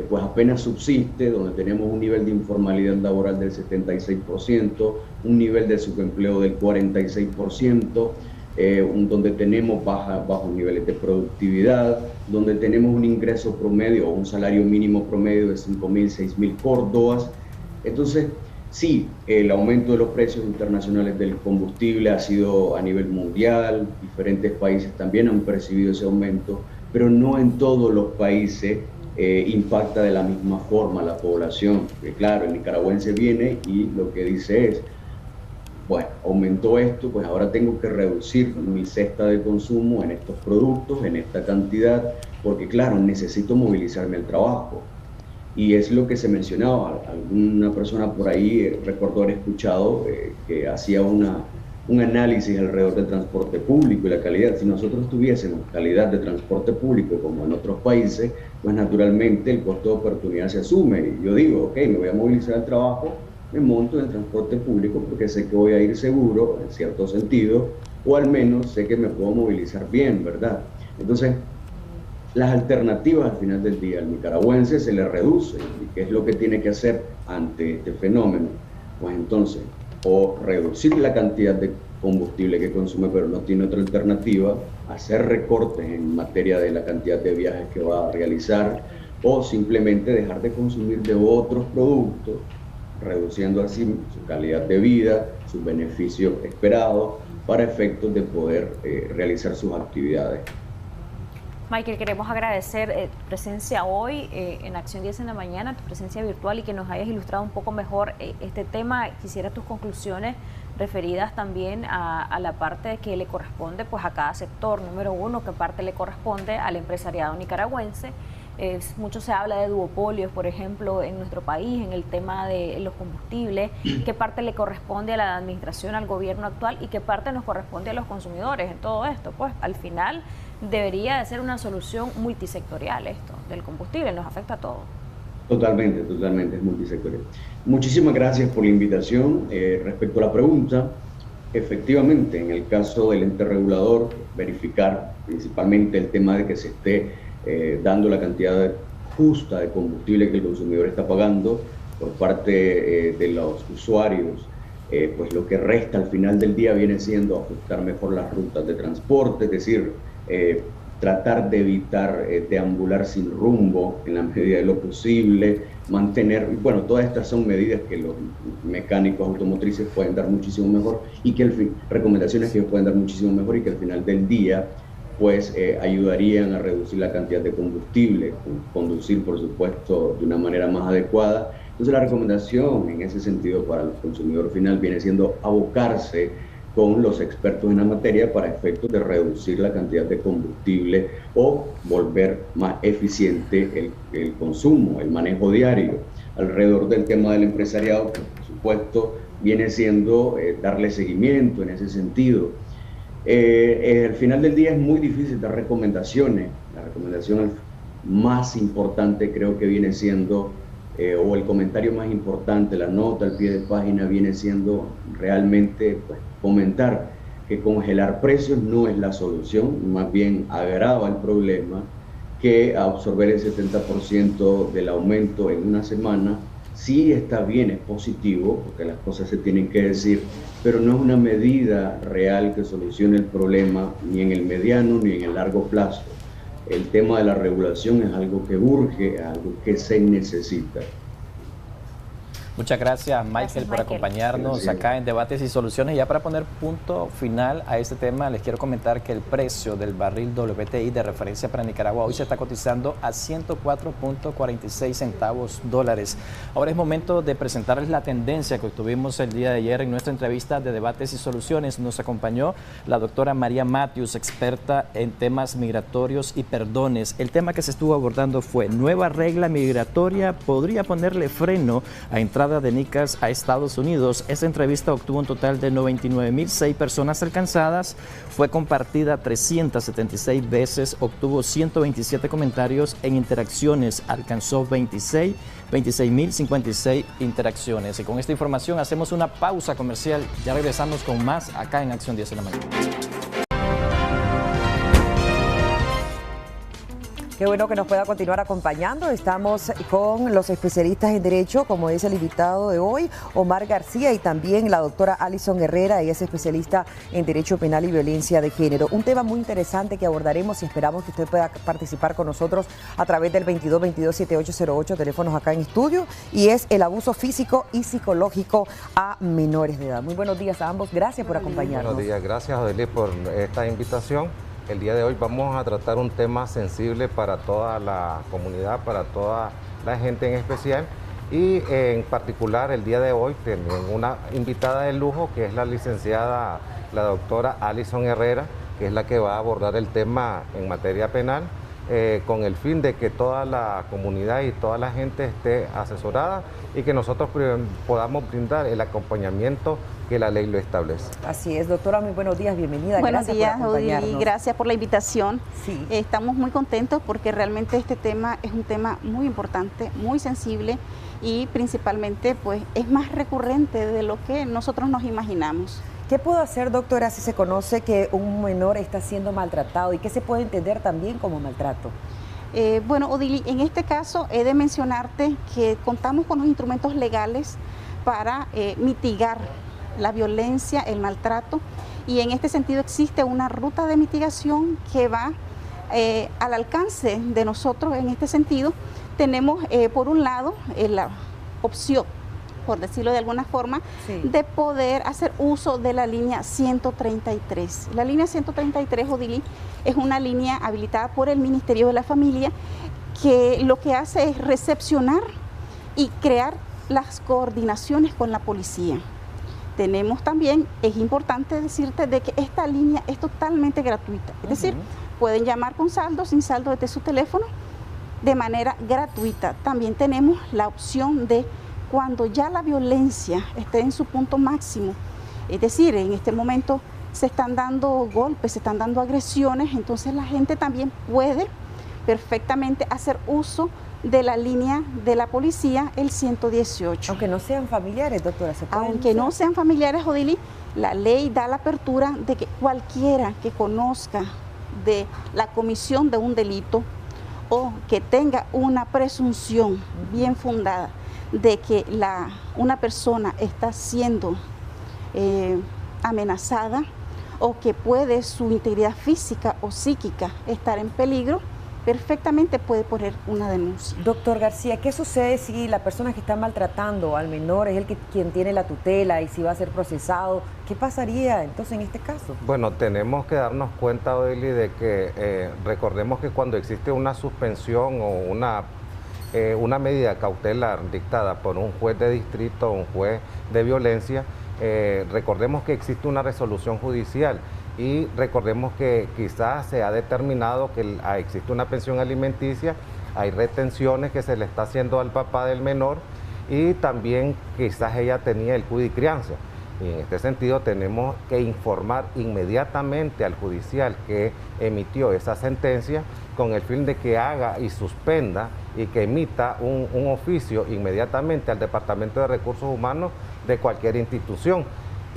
pues apenas subsiste, donde tenemos un nivel de informalidad laboral del 76%, un nivel de subempleo del 46%, donde tenemos bajos niveles de productividad, donde tenemos un ingreso promedio o un salario mínimo promedio de 5.000, 6.000 córdobas. Entonces, sí, el aumento de los precios internacionales del combustible ha sido a nivel mundial, diferentes países también han percibido ese aumento, pero no en todos los países impacta de la misma forma a la población. Porque claro, el nicaragüense viene y lo que dice es, bueno, aumentó esto, pues ahora tengo que reducir mi cesta de consumo en estos productos, en esta cantidad, porque claro, necesito movilizarme al trabajo. Y es lo que se mencionaba, alguna persona por ahí, recuerdo haber escuchado, que hacía un análisis alrededor del transporte público y la calidad. Si nosotros tuviésemos calidad de transporte público como en otros países, pues naturalmente el costo de oportunidad se asume. Y yo digo, ok, me voy a movilizar al trabajo, me monto en el transporte público porque sé que voy a ir seguro, en cierto sentido, o al menos sé que me puedo movilizar bien, ¿verdad? Entonces, las alternativas al final del día al nicaragüense se le reducen. ¿Y qué es lo que tiene que hacer ante este fenómeno? Pues entonces, o reducir la cantidad de combustible que consume, pero no tiene otra alternativa, hacer recortes en materia de la cantidad de viajes que va a realizar, o simplemente dejar de consumir de otros productos, reduciendo así su calidad de vida, sus beneficios esperados, para efectos de poder realizar sus actividades. Michael, queremos agradecer tu presencia hoy en Acción 10 en la mañana, tu presencia virtual y que nos hayas ilustrado un poco mejor este tema. Quisiera tus conclusiones referidas también a la parte que le corresponde pues a cada sector. Número uno, qué parte le corresponde al empresariado nicaragüense. Mucho se habla de duopolios, por ejemplo, en nuestro país, en el tema de los combustibles. ¿Qué parte le corresponde a la administración, al gobierno actual y qué parte nos corresponde a los consumidores en todo esto? Pues al final debería de ser una solución multisectorial esto del combustible, nos afecta a todos. Totalmente, es multisectorial. Muchísimas gracias por la invitación. Respecto a la pregunta, efectivamente, en el caso del ente regulador, verificar principalmente el tema de que se esté dando la cantidad justa de combustible que el consumidor está pagando por parte de los usuarios, pues lo que resta al final del día viene siendo ajustar mejor las rutas de transporte, es decir, tratar de evitar deambular sin rumbo en la medida de lo posible, mantener, bueno, todas estas son medidas que los mecánicos automotrices pueden dar muchísimo mejor y que recomendaciones que ellos pueden dar muchísimo mejor y que al final del día pues ayudarían a reducir la cantidad de combustible, conducir por supuesto de una manera más adecuada Entonces la recomendación en ese sentido para el consumidor final viene siendo abocarse con los expertos en la materia para efectos de reducir la cantidad de combustible o volver más eficiente el consumo, el manejo diario. Alrededor del tema del empresariado, que por supuesto viene siendo darle seguimiento en ese sentido. Al final del día es muy difícil dar recomendaciones. La recomendación más importante creo que viene siendo, o el comentario más importante, la nota al pie de página viene siendo realmente pues, comentar que congelar precios no es la solución, más bien agrava el problema, que absorber el 70% del aumento en una semana sí está bien, es positivo, porque las cosas se tienen que decir, pero no es una medida real que solucione el problema ni en el mediano ni en el largo plazo. El tema de la regulación es algo que urge, algo que se necesita. Muchas gracias, Michael, por acompañarnos acá en Debates y Soluciones. Ya para poner punto final a este tema, les quiero comentar que el precio del barril WTI de referencia para Nicaragua hoy se está cotizando a 104.46 centavos dólares. Ahora es momento de presentarles la tendencia que obtuvimos el día de ayer en nuestra entrevista de Debates y Soluciones. Nos acompañó la doctora María Matthews, experta en temas migratorios y perdones. El tema que se estuvo abordando fue: nueva regla migratoria podría ponerle freno a entrar de Nicas a Estados Unidos. Esta entrevista obtuvo un total de 99.006 personas alcanzadas, fue compartida 376 veces, obtuvo 127 comentarios en interacciones, alcanzó 26.056 interacciones. Y con esta información hacemos una pausa comercial, ya regresamos con más acá en Acción 10 de la mañana. Qué bueno que nos pueda continuar acompañando. Estamos con los especialistas en Derecho, como es el invitado de hoy, Omar García, y también la doctora Alison Herrera. Ella es especialista en Derecho Penal y Violencia de Género. Un tema muy interesante que abordaremos y esperamos que usted pueda participar con nosotros a través del 2222-7808, teléfonos acá en estudio, y es el abuso físico y psicológico a menores de edad. Muy buenos días a ambos. Gracias por acompañarnos. Buenos días. Gracias, Odeli, por esta invitación. El día de hoy vamos a tratar un tema sensible para toda la comunidad, para toda la gente en especial, y en particular el día de hoy tenemos una invitada de lujo que es la licenciada, la doctora Alison Herrera, que es la que va a abordar el tema en materia penal, con el fin de que toda la comunidad y toda la gente esté asesorada y que nosotros podamos brindar el acompañamiento que la ley lo establece. Así es, doctora, muy buenos días, bienvenida. Buenos gracias días, por acompañarnos. Odili, gracias por la invitación. Sí. Estamos muy contentos porque realmente este tema es un tema muy importante, muy sensible y principalmente pues es más recurrente de lo que nosotros nos imaginamos. ¿Qué puedo hacer, doctora, si se conoce que un menor está siendo maltratado y qué se puede entender también como maltrato? Bueno, Odili, en este caso he de mencionarte que contamos con los instrumentos legales para mitigar la violencia, el maltrato, y en este sentido existe una ruta de mitigación que va al alcance de nosotros. En este sentido tenemos por un lado la opción, por decirlo de alguna forma, sí, de poder hacer uso de la línea 133. La línea 133, Odili, es una línea habilitada por el Ministerio de la Familia que lo que hace es recepcionar y crear las coordinaciones con la policía. Tenemos también, es importante decirte de que esta línea es totalmente gratuita, es decir, pueden llamar con saldo, sin saldo desde su teléfono, de manera gratuita. También tenemos la opción de cuando ya la violencia esté en su punto máximo, es decir, en este momento se están dando golpes, se están dando agresiones, entonces la gente también puede perfectamente hacer uso de la línea de la policía, el 118. Aunque no sean familiares, doctora. Aunque no sean familiares, Odili, la ley da la apertura de que cualquiera que conozca de la comisión de un delito o que tenga una presunción bien fundada de que una persona está siendo amenazada o que puede su integridad física o psíquica estar en peligro, perfectamente puede poner una denuncia. Doctor García, ¿qué sucede si la persona que está maltratando al menor es quien tiene la tutela y si va a ser procesado? ¿Qué pasaría entonces en este caso? Bueno, tenemos que darnos cuenta, Odili, de que recordemos que cuando existe una suspensión o una una medida cautelar dictada por un juez de distrito o un juez de violencia, recordemos que existe una resolución judicial y recordemos que quizás se ha determinado que existe una pensión alimenticia, hay retenciones que se le está haciendo al papá del menor y también quizás ella tenía el cuidado y crianza. Y en este sentido tenemos que informar inmediatamente al judicial que emitió esa sentencia con el fin de que haga y suspenda y que emita un oficio inmediatamente al Departamento de Recursos Humanos de cualquier institución.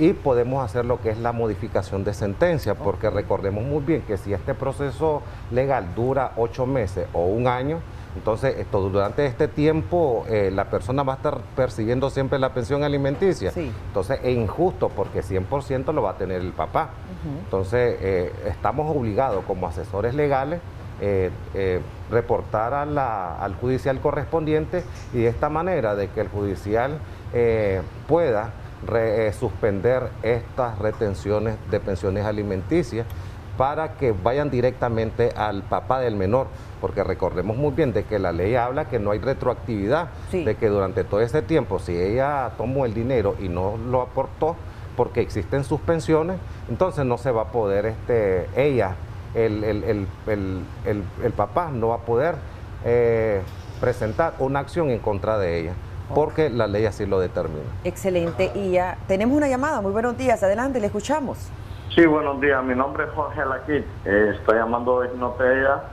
Y podemos hacer lo que es la modificación de sentencia, porque recordemos muy bien que si este proceso legal dura 8 meses o 1 año, entonces durante este tiempo la persona va a estar percibiendo siempre la pensión alimenticia. Sí. Entonces es injusto porque 100% lo va a tener el papá. Entonces estamos obligados como asesores legales reportar al judicial correspondiente y de esta manera de que el judicial pueda suspender estas retenciones de pensiones alimenticias para que vayan directamente al papá del menor, porque recordemos muy bien de que la ley habla que no hay retroactividad, de que durante todo ese tiempo, si ella tomó el dinero y no lo aportó, porque existen suspensiones, entonces no se va a poder, el papá no va a poder presentar una acción en contra de ella, porque la ley así lo determina. Excelente, y ya tenemos una llamada. Muy buenos días, adelante, le escuchamos. Sí, buenos días, mi nombre es Jorge Laquit, estoy llamando de Ginotega.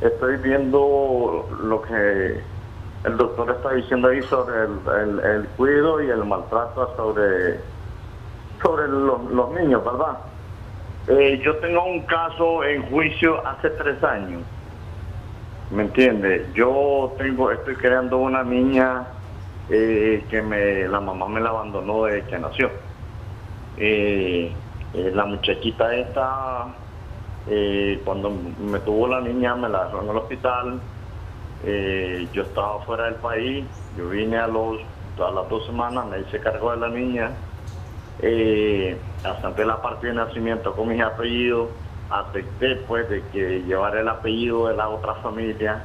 Estoy viendo lo que el doctor está diciendo ahí sobre el cuidado y el maltrato sobre los niños, ¿verdad? Yo tengo un caso en juicio hace 3 años. ¿Me entiende? Estoy creando una niña que la mamá me la abandonó desde que nació. La muchachita esta, cuando me tuvo la niña, me la dejó en el hospital. Yo estaba fuera del país, yo vine a las 2 semanas, me hice cargo de la niña. Asenté la parte de nacimiento con mis apellidos. Acepté pues de que llevara el apellido de la otra familia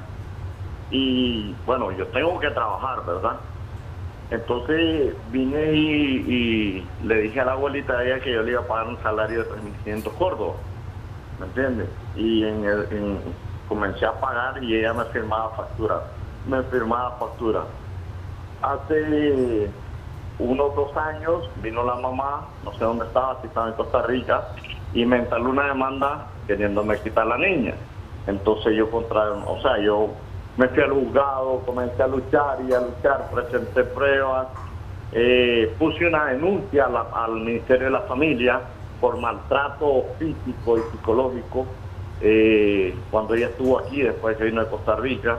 y bueno, yo tengo que trabajar, ¿verdad? Entonces vine y le dije a la abuelita de ella que yo le iba a pagar un salario de 3.500 córdobas, ¿me entiendes? Y comencé a pagar y ella me firmaba factura. Hace unos 2 años vino la mamá, no sé dónde estaba, si estaba en Costa Rica, y me instaló una demanda queriéndome quitar la niña. Entonces yo me fui al juzgado, comencé a luchar, presenté pruebas, puse una denuncia al Ministerio de la Familia por maltrato físico y psicológico cuando ella estuvo aquí, después que vino de Costa Rica.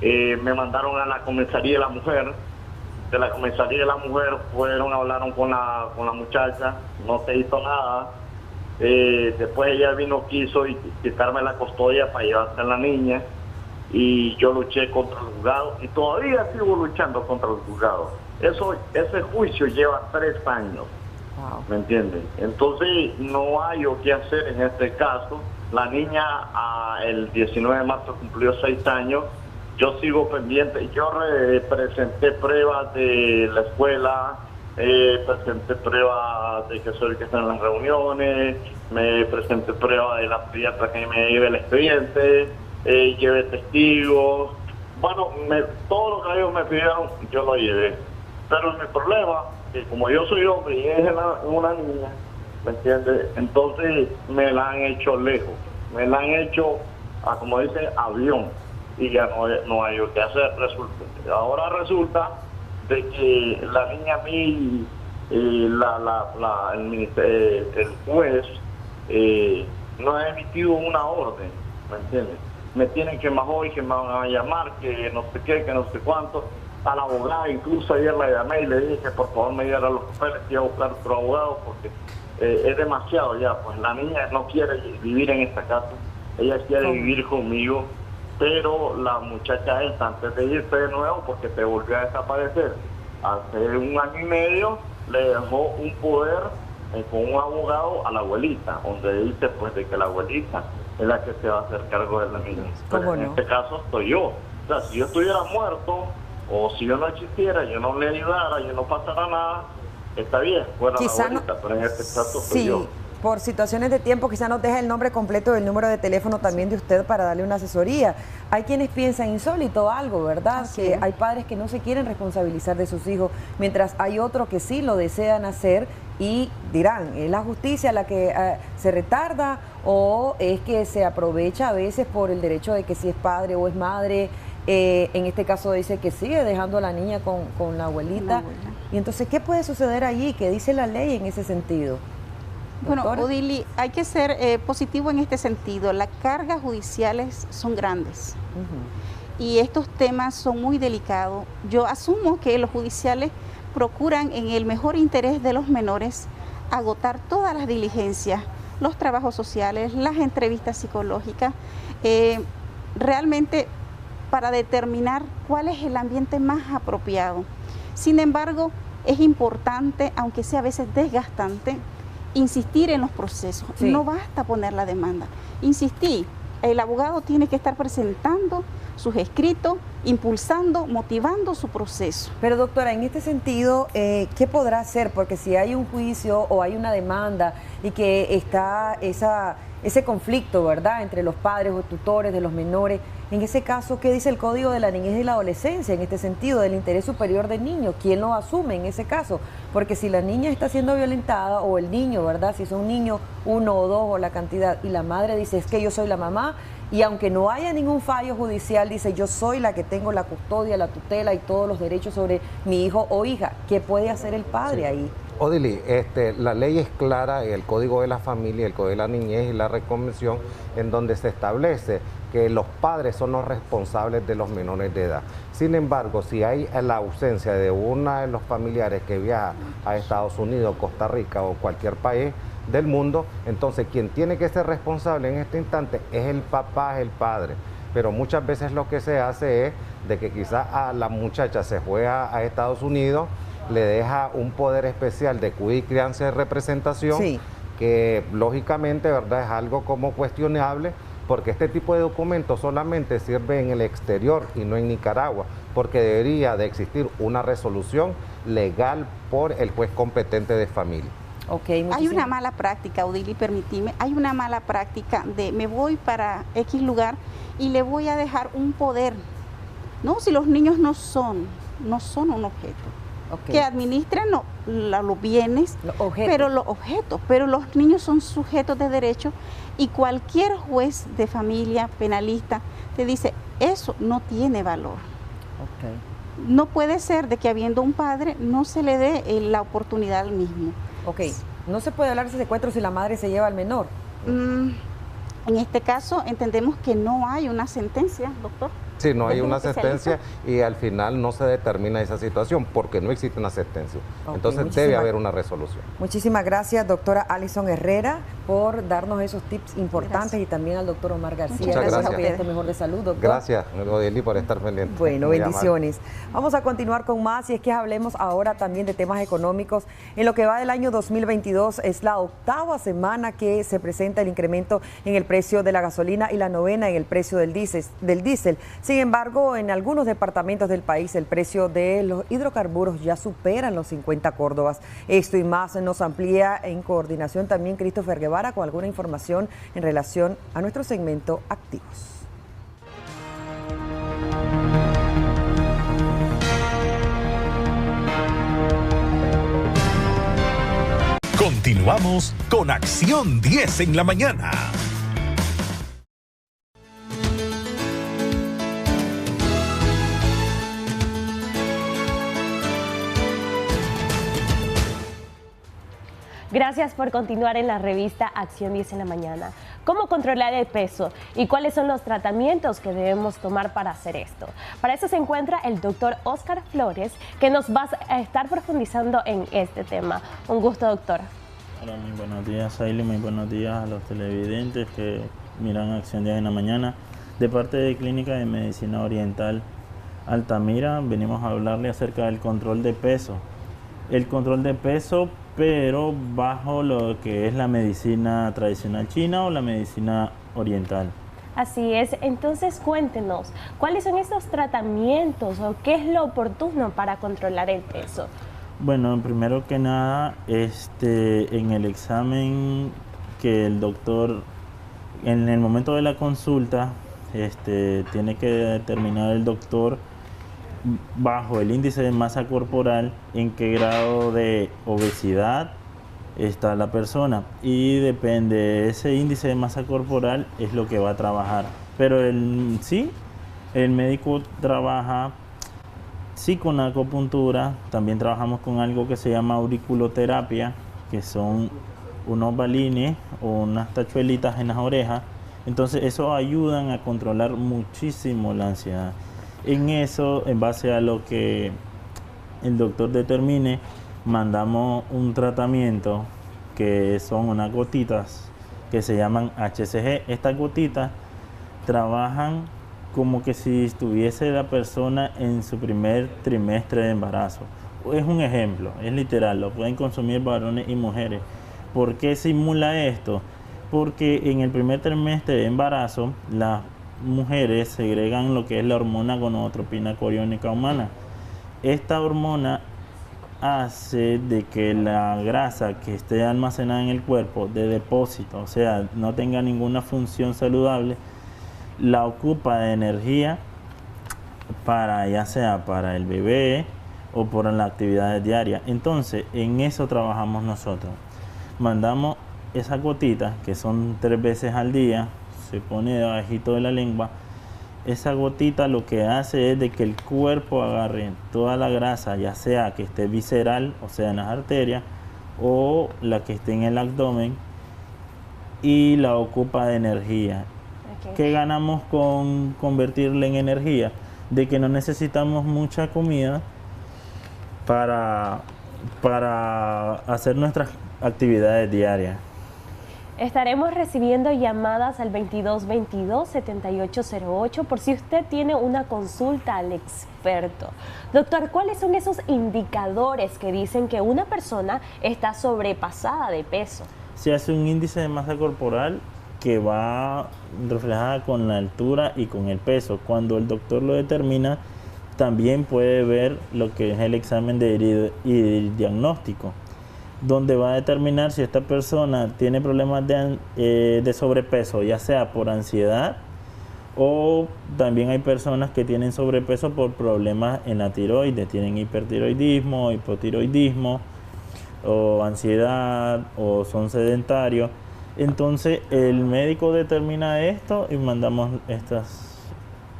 Me mandaron a la comisaría de la mujer. De la comisaría de la mujer hablaron con la muchacha, no se hizo nada. Después ella quiso quitarme la custodia para llevarse a la niña y yo luché contra el juzgado y todavía sigo luchando contra el juzgado. Ese juicio lleva 3 años, ¿me entienden? Entonces no hay o qué hacer en este caso. La niña el 19 de marzo cumplió 6 años. Yo sigo pendiente. Yo presenté pruebas de la escuela, presenté pruebas de que soy el que está en las reuniones, me presenté pruebas de la pediatra que me lleve el expediente, llevé testigos. Bueno, todo lo que ellos me pidieron, yo lo llevé. Pero mi problema es que como yo soy hombre y es una niña, ¿me entiendes? Entonces me la han hecho lejos, me la han hecho, como dice, avión, y ya no hay qué hacer. Ahora resulta de que la niña a mí, el juez no ha emitido una orden, ¿me entiendes? Me tienen que más hoy, que me van a llamar, que no sé qué, que no sé cuánto. A la abogada incluso ayer la llamé y le dije que por favor me diera los papeles, que iba a buscar otro abogado porque es demasiado ya. Pues la niña no quiere vivir en esta casa, ella quiere vivir conmigo, pero la muchacha esta, antes de irse de nuevo, porque se volvió a desaparecer, hace 1 año y medio le dejó un poder con un abogado a la abuelita, donde dice pues de que la abuelita es la que se va a hacer cargo de la niña. Pero ¿Cómo en no? este caso estoy yo. O sea, si yo estuviera muerto o si yo no existiera, yo no le ayudara, yo no pasara nada, está bien, fuera la Quizá abuelita, pero en este caso soy Sí, yo. por situaciones de tiempo quizá nos deja el nombre completo del número de teléfono también de usted para darle una asesoría. Hay quienes piensan insólito algo, ¿verdad? Que hay padres que no se quieren responsabilizar de sus hijos, mientras hay otros que sí lo desean hacer y dirán, ¿es la justicia la que se retarda o es que se aprovecha a veces por el derecho de que si es padre o es madre? En este caso dice que sigue dejando a la niña con la abuelita. Y entonces, ¿qué puede suceder allí? ¿Qué dice la ley en ese sentido? Bueno, Doctora. Odili, hay que ser positivo en este sentido. Las cargas judiciales son grandes y estos temas son muy delicados. Yo asumo que los judiciales procuran, en el mejor interés de los menores, agotar todas las diligencias, los trabajos sociales, las entrevistas psicológicas, realmente para determinar cuál es el ambiente más apropiado. Sin embargo, es importante, aunque sea a veces desgastante, insistir en los procesos. Sí. No basta poner la demanda. Insistir, el abogado tiene que estar presentando sus escritos, impulsando, motivando su proceso. Pero doctora, en este sentido, ¿qué podrá hacer? Porque si hay un juicio o hay una demanda y que está ese conflicto, ¿verdad?, entre los padres o tutores de los menores, en ese caso, ¿qué dice el Código de la Niñez y la Adolescencia en este sentido, del interés superior del niño? ¿Quién lo asume en ese caso? Porque si la niña está siendo violentada o el niño, ¿verdad?, si son niños, 1 o 2 o la cantidad, y la madre dice, es que yo soy la mamá, y aunque no haya ningún fallo judicial, dice, yo soy la que tengo la custodia, la tutela y todos los derechos sobre mi hijo o hija, ¿qué puede hacer el padre ahí? Odili, la ley es clara, el Código de la Familia, el Código de la Niñez y la Reconvención, en donde se establece que los padres son los responsables de los menores de edad. Sin embargo, si hay la ausencia de uno de los familiares que viaja a Estados Unidos, Costa Rica o cualquier país del mundo, entonces quien tiene que ser responsable en este instante es el papá, es el padre. Pero muchas veces lo que se hace es de que quizás a la muchacha se fue a Estados Unidos, le deja un poder especial de cuidado y crianza y representación, sí, que lógicamente, ¿verdad?, es algo como cuestionable, porque este tipo de documentos solamente sirve en el exterior y no en Nicaragua, porque debería de existir una resolución legal por el juez competente de familia. Okay, hay una mala práctica, Odili, permitime, hay una mala práctica de me voy para X lugar y le voy a dejar un poder. No, si los niños no son un objeto. Okay. Que administran los bienes, pero los objetos, pero los niños son sujetos de derecho y cualquier juez de familia, penalista, te dice, eso no tiene valor. Okay. No puede ser de que habiendo un padre no se le dé la oportunidad al mismo. Ok, no se puede hablar de secuestro si la madre se lleva al menor. En este caso entendemos que no hay una sentencia, doctor. Sí, no hay una sentencia y al final no se determina esa situación porque no existe una sentencia. Okay, entonces debe haber una resolución. Muchísimas gracias, doctora Alison Herrera, por darnos esos tips importantes y también al doctor Omar García. Muchas gracias. Mejor de salud, doctor. Gracias, Odili, por estar pendiente. Bueno, bendiciones. Vamos a continuar con más y es que hablemos ahora también de temas económicos. En lo que va del año 2022 es la 8ª semana que se presenta el incremento en el precio de la gasolina y la 9ª en el precio del diésel. Sin embargo, en algunos departamentos del país el precio de los hidrocarburos ya superan los 50 córdobas. Esto y más nos amplía en coordinación también Christopher Guevara con alguna información en relación a nuestro segmento Activos. Continuamos con Acción 10 en la mañana. Gracias por continuar en la revista Acción 10 en la mañana. ¿Cómo controlar el peso y cuáles son los tratamientos que debemos tomar para hacer esto? Para eso se encuentra el doctor Oscar Flores, que nos va a estar profundizando en este tema. Un gusto, doctor. Hola, muy buenos días, Ailey, muy buenos días a los televidentes que miran Acción 10 en la mañana. De parte de Clínica de Medicina Oriental Altamira, venimos a hablarle acerca del control de peso. El control de peso, pero bajo lo que es la medicina tradicional china o la medicina oriental. Así es, entonces cuéntenos, ¿cuáles son estos tratamientos o qué es lo oportuno para controlar el peso? Bueno, primero que nada, en el examen que el doctor, en el momento de la consulta, tiene que determinar el doctor bajo el índice de masa corporal en qué grado de obesidad está la persona, y depende de ese índice de masa corporal es lo que va a trabajar. Pero el médico trabaja con acupuntura, también trabajamos con algo que se llama auriculoterapia, que son unos balines o unas tachuelitas en las orejas. Entonces eso ayudan a controlar muchísimo la ansiedad. En eso, en base a lo que el doctor determine, mandamos un tratamiento que son unas gotitas que se llaman HCG. Estas gotitas trabajan como que si estuviese la persona en su primer trimestre de embarazo. Es un ejemplo, es literal, lo pueden consumir varones y mujeres. ¿Por qué simula esto? Porque en el primer trimestre de embarazo las mujeres segregan lo que es la hormona gonadotropina coriónica humana. Esta hormona hace de que la grasa que esté almacenada en el cuerpo de depósito, o sea, no tenga ninguna función saludable, la ocupa de energía para, ya sea para el bebé o por la actividad diaria. Entonces, en eso trabajamos nosotros. Mandamos esas gotitas, que son 3 veces al día, se pone debajito de la lengua. Esa gotita lo que hace es de que el cuerpo agarre toda la grasa, ya sea que esté visceral, o sea en las arterias, o la que esté en el abdomen, y la ocupa de energía. Okay. ¿Qué ganamos con convertirla en energía? De que no necesitamos mucha comida para hacer nuestras actividades diarias. Estaremos recibiendo llamadas al 2222-7808 por si usted tiene una consulta al experto. Doctor, ¿cuáles son esos indicadores que dicen que una persona está sobrepasada de peso? Se hace un índice de masa corporal que va reflejada con la altura y con el peso. Cuando el doctor lo determina, también puede ver lo que es el examen de diagnóstico, donde va a determinar si esta persona tiene problemas de sobrepeso, ya sea por ansiedad, o también hay personas que tienen sobrepeso por problemas en la tiroides, tienen hipertiroidismo, hipotiroidismo, o ansiedad, o son sedentarios. Entonces el médico determina esto y mandamos estas.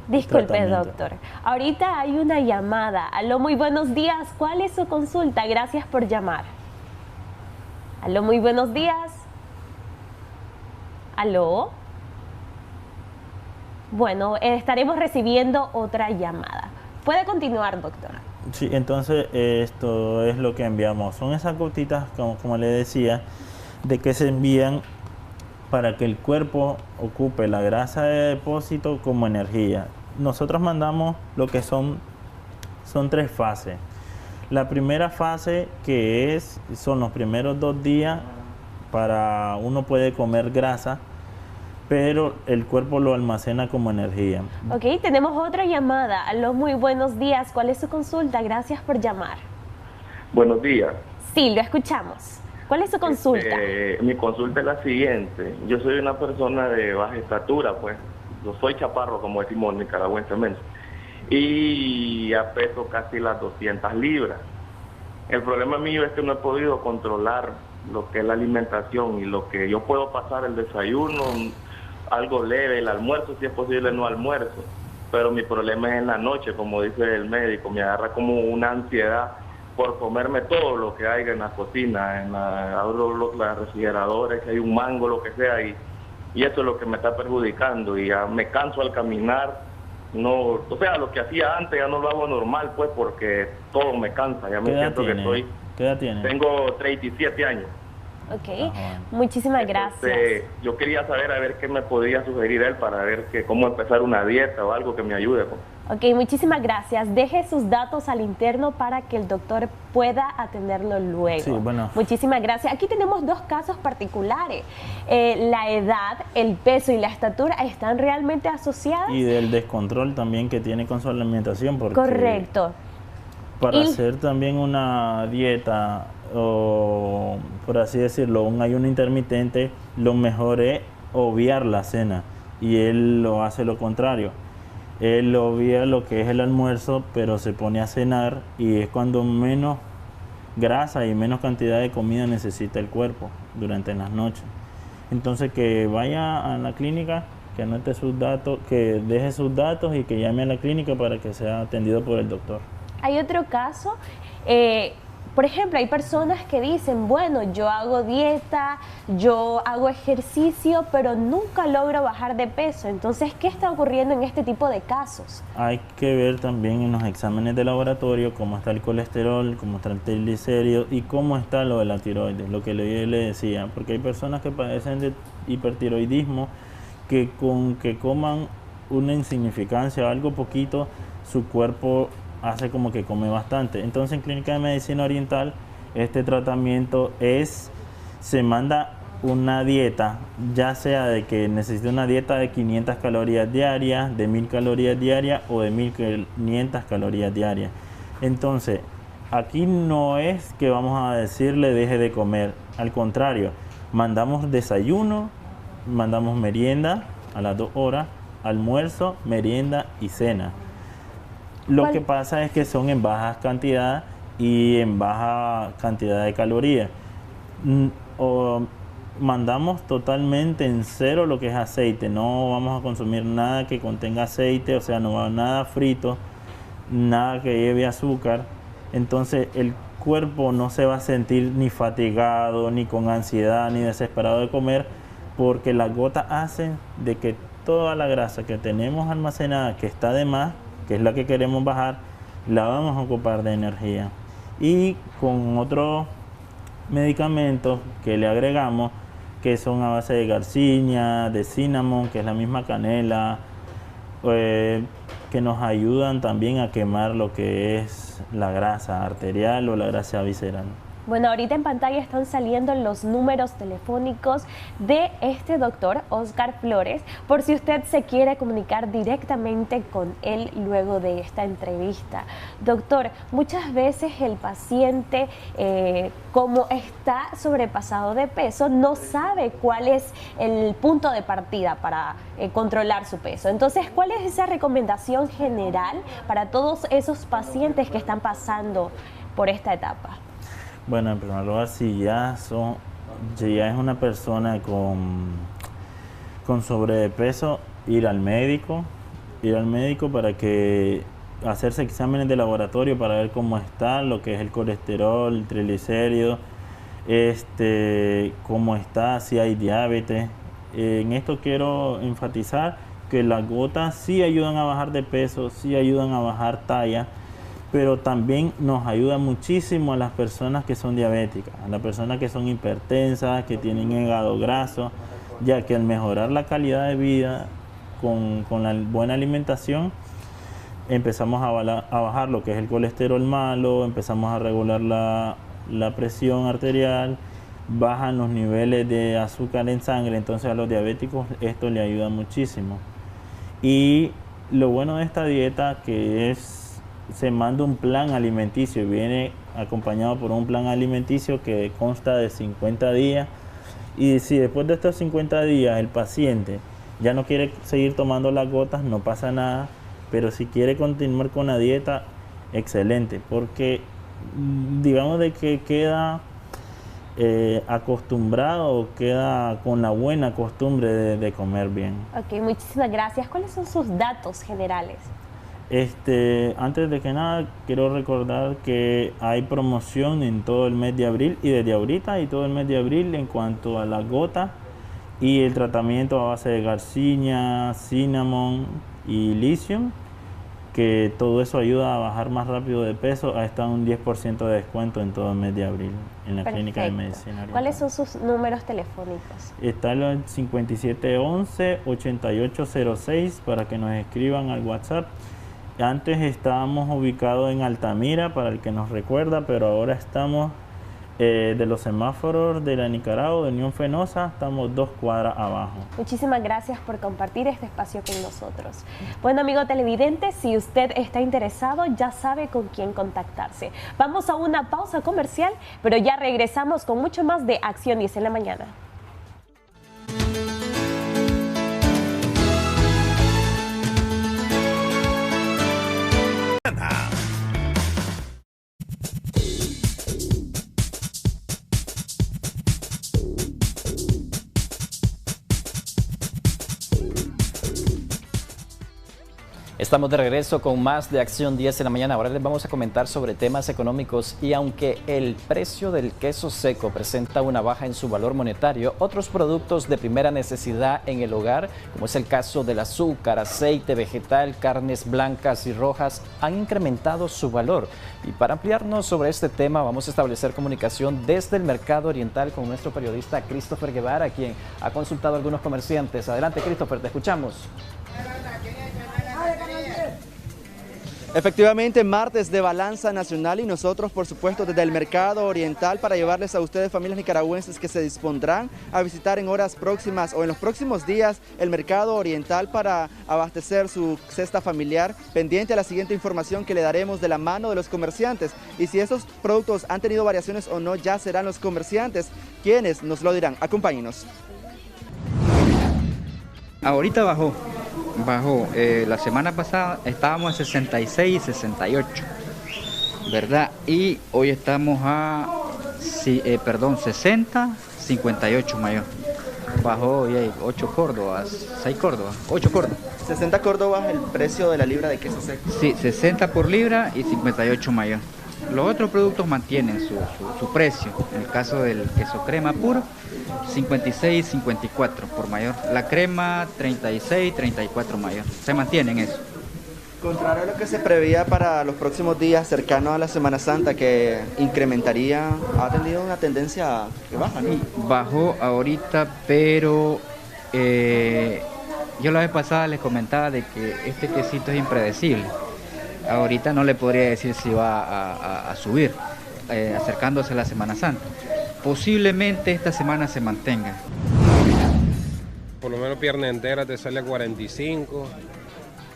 Disculpe, doctor. Ahorita hay una llamada. Aló, muy buenos días. ¿Cuál es su consulta? Gracias por llamar. Aló, muy buenos días. Aló. Bueno, estaremos recibiendo otra llamada. Puede continuar, doctor. Sí, entonces esto es lo que enviamos. Son esas gotitas, como le decía, de que se envían para que el cuerpo ocupe la grasa de depósito como energía. Nosotros mandamos lo que son 3 fases. La primera fase, que son los primeros 2 días, para uno puede comer grasa, pero el cuerpo lo almacena como energía. Ok, tenemos otra llamada. Aló, muy buenos días. ¿Cuál es su consulta? Gracias por llamar. Buenos días. Sí, lo escuchamos. ¿Cuál es su consulta? Mi consulta es la siguiente. Yo soy una persona de baja estatura, pues. Yo soy chaparro, como decimos nicaragüensemente. Y ya peso casi las 200 libras. El problema mío es que no he podido controlar lo que es la alimentación y lo que yo puedo pasar el desayuno, algo leve, el almuerzo, si es posible no almuerzo. Pero mi problema es en la noche, como dice el médico, me agarra como una ansiedad por comerme todo lo que haya en la cocina, abro los refrigeradores, que hay un mango, lo que sea, y eso es lo que me está perjudicando, y ya me canso al caminar, no, o sea, lo que hacía antes ya no lo hago normal, pues, porque todo me cansa, ya me siento que estoy... ¿Qué edad tiene? Tengo 37 años. Ok, muchísimas gracias. Yo quería saber a ver qué me podía sugerir él para ver cómo empezar una dieta o algo que me ayude. Ok, muchísimas gracias. Deje sus datos al interno para que el doctor pueda atenderlo luego. Sí, bueno. Muchísimas gracias. Aquí tenemos dos casos particulares. La edad, el peso y la estatura están realmente asociadas. Y del descontrol también que tiene con su alimentación. Porque correcto. Para hacer también una dieta, o por así decirlo, un ayuno intermitente, lo mejor es obviar la cena. Y él lo hace lo contrario. Él obvia lo que es el almuerzo, pero se pone a cenar y es cuando menos grasa y menos cantidad de comida necesita el cuerpo durante las noches. Entonces que vaya a la clínica, que anote sus datos, que deje sus datos y que llame a la clínica para que sea atendido por el doctor. Hay otro caso, por ejemplo, hay personas que dicen, bueno, yo hago dieta, yo hago ejercicio, pero nunca logro bajar de peso. Entonces, ¿qué está ocurriendo en este tipo de casos? Hay que ver también en los exámenes de laboratorio cómo está el colesterol, cómo está el triglicérido y cómo está lo de la tiroides, lo que le decía, porque hay personas que padecen de hipertiroidismo que con que coman una insignificancia o algo poquito, su cuerpo hace como que come bastante. Entonces en Clínica de Medicina Oriental este tratamiento se manda una dieta, ya sea de que necesite una dieta de 500 calorías diarias, de 1000 calorías diarias o de 1500 calorías diarias. Entonces aquí no es que vamos a decirle deje de comer, al contrario, mandamos desayuno, mandamos merienda a las 2 horas, almuerzo, merienda y cena. Lo que pasa es que son en bajas cantidades y en baja cantidad de calorías. Mandamos totalmente en cero lo que es aceite. No vamos a consumir nada que contenga aceite, o sea, no va nada frito, nada que lleve azúcar. Entonces el cuerpo no se va a sentir ni fatigado, ni con ansiedad, ni desesperado de comer, porque las gotas hacen de que toda la grasa que tenemos almacenada, que está de más, que es la que queremos bajar, la vamos a ocupar de energía. Y con otros medicamentos que le agregamos, que son a base de garcinia, de cinnamon, que es la misma canela, que nos ayudan también a quemar lo que es la grasa arterial o la grasa visceral. Bueno, ahorita en pantalla están saliendo los números telefónicos de este doctor, Oscar Flores, por si usted se quiere comunicar directamente con él luego de esta entrevista. Doctor, muchas veces el paciente, como está sobrepasado de peso, no sabe cuál es el punto de partida para controlar su peso. Entonces, ¿cuál es esa recomendación general para todos esos pacientes que están pasando por esta etapa? Bueno, en primer lugar, si ya es una persona con sobrepeso, ir al médico para que hacerse exámenes de laboratorio para ver cómo está, lo que es el colesterol, el triglicérido, cómo está, si hay diabetes. En esto quiero enfatizar que las gotas sí ayudan a bajar de peso, sí ayudan a bajar talla, pero también nos ayuda muchísimo a las personas que son diabéticas, a las personas que son hipertensas, que tienen hígado graso, ya que al mejorar la calidad de vida con la buena alimentación, empezamos a bajar lo que es el colesterol malo, empezamos a regular la presión arterial, bajan los niveles de azúcar en sangre, entonces a los diabéticos esto le ayuda muchísimo. Y lo bueno de esta dieta que se manda un plan alimenticio, viene acompañado por un plan alimenticio que consta de 50 días y si después de estos 50 días el paciente ya no quiere seguir tomando las gotas, no pasa nada, pero si quiere continuar con la dieta, excelente, porque digamos de que queda acostumbrado, queda con la buena costumbre de comer bien. Ok, muchísimas gracias. ¿Cuáles son sus datos generales? Antes de que nada, quiero recordar que hay promoción en todo el mes de abril y desde ahorita y todo el mes de abril en cuanto a las gotas y el tratamiento a base de garcinia, cinnamon y lithium, que todo eso ayuda a bajar más rápido de peso. Ahí está un 10% de descuento en todo el mes de abril en la Clínica de Medicina Oriental. ¿Cuáles son sus números telefónicos? Está el 5711-8806 para que nos escriban al WhatsApp. Antes estábamos ubicados en Altamira, para el que nos recuerda, pero ahora estamos de los semáforos de la Nicaragua, de Unión Fenosa, estamos 2 cuadras abajo. Muchísimas gracias por compartir este espacio con nosotros. Bueno, amigo televidente, si usted está interesado, ya sabe con quién contactarse. Vamos a una pausa comercial, pero ya regresamos con mucho más de Acción 10 en la mañana. Estamos de regreso con más de Acción 10 en la mañana. Ahora les vamos a comentar sobre temas económicos y aunque el precio del queso seco presenta una baja en su valor monetario, otros productos de primera necesidad en el hogar, como es el caso del azúcar, aceite vegetal, carnes blancas y rojas, han incrementado su valor. Y para ampliarnos sobre este tema vamos a establecer comunicación desde el Mercado Oriental con nuestro periodista Christopher Guevara, quien ha consultado a algunos comerciantes. Adelante, Christopher, te escuchamos. Efectivamente, martes de balanza nacional y nosotros, por supuesto, desde el Mercado Oriental para llevarles a ustedes, familias nicaragüenses que se dispondrán a visitar en horas próximas o en los próximos días el Mercado Oriental para abastecer su cesta familiar, pendiente a la siguiente información que le daremos de la mano de los comerciantes. Y si estos productos han tenido variaciones o no, ya serán los comerciantes quienes nos lo dirán. Acompáñenos. Ahorita bajó, la semana pasada estábamos a 66 y 68, ¿verdad? Y hoy estamos a 60, 58 mayor. Bajó hoy hay 8 córdobas, 6 córdobas, 8 córdobas. 60 córdobas el precio de la libra de queso seco. Sí, 60 por libra y 58 mayor. Los otros productos mantienen su precio. En el caso del queso crema puro, 56, 54 por mayor. La crema, 36, 34 mayor. Se mantienen eso. Contrario a lo que se preveía para los próximos días cercanos a la Semana Santa, que incrementaría, ha tenido una tendencia que baja, ¿no? Bajó ahorita, pero yo la vez pasada les comentaba de que este quesito es impredecible. Ahorita no le podría decir si va a subir, acercándose a la Semana Santa. Posiblemente esta semana se mantenga. Por lo menos pierna entera te sale a 45,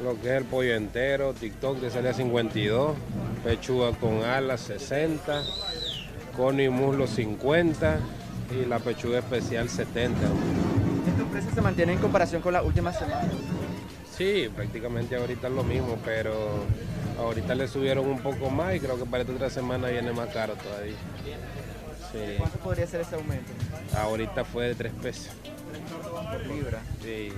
lo que es el pollo entero, TikTok te sale a 52, pechuga con alas 60, cono y muslo 50 y la pechuga especial 70. ¿Estos precios se mantienen en comparación con las últimas semanas? Sí, prácticamente ahorita es lo mismo, pero ahorita le subieron un poco más y creo que para esta otra semana viene más caro todavía. Sí. ¿Cuánto podría ser ese aumento? Ahorita fue de 3 pesos. 3 córdobas por libra. Sí,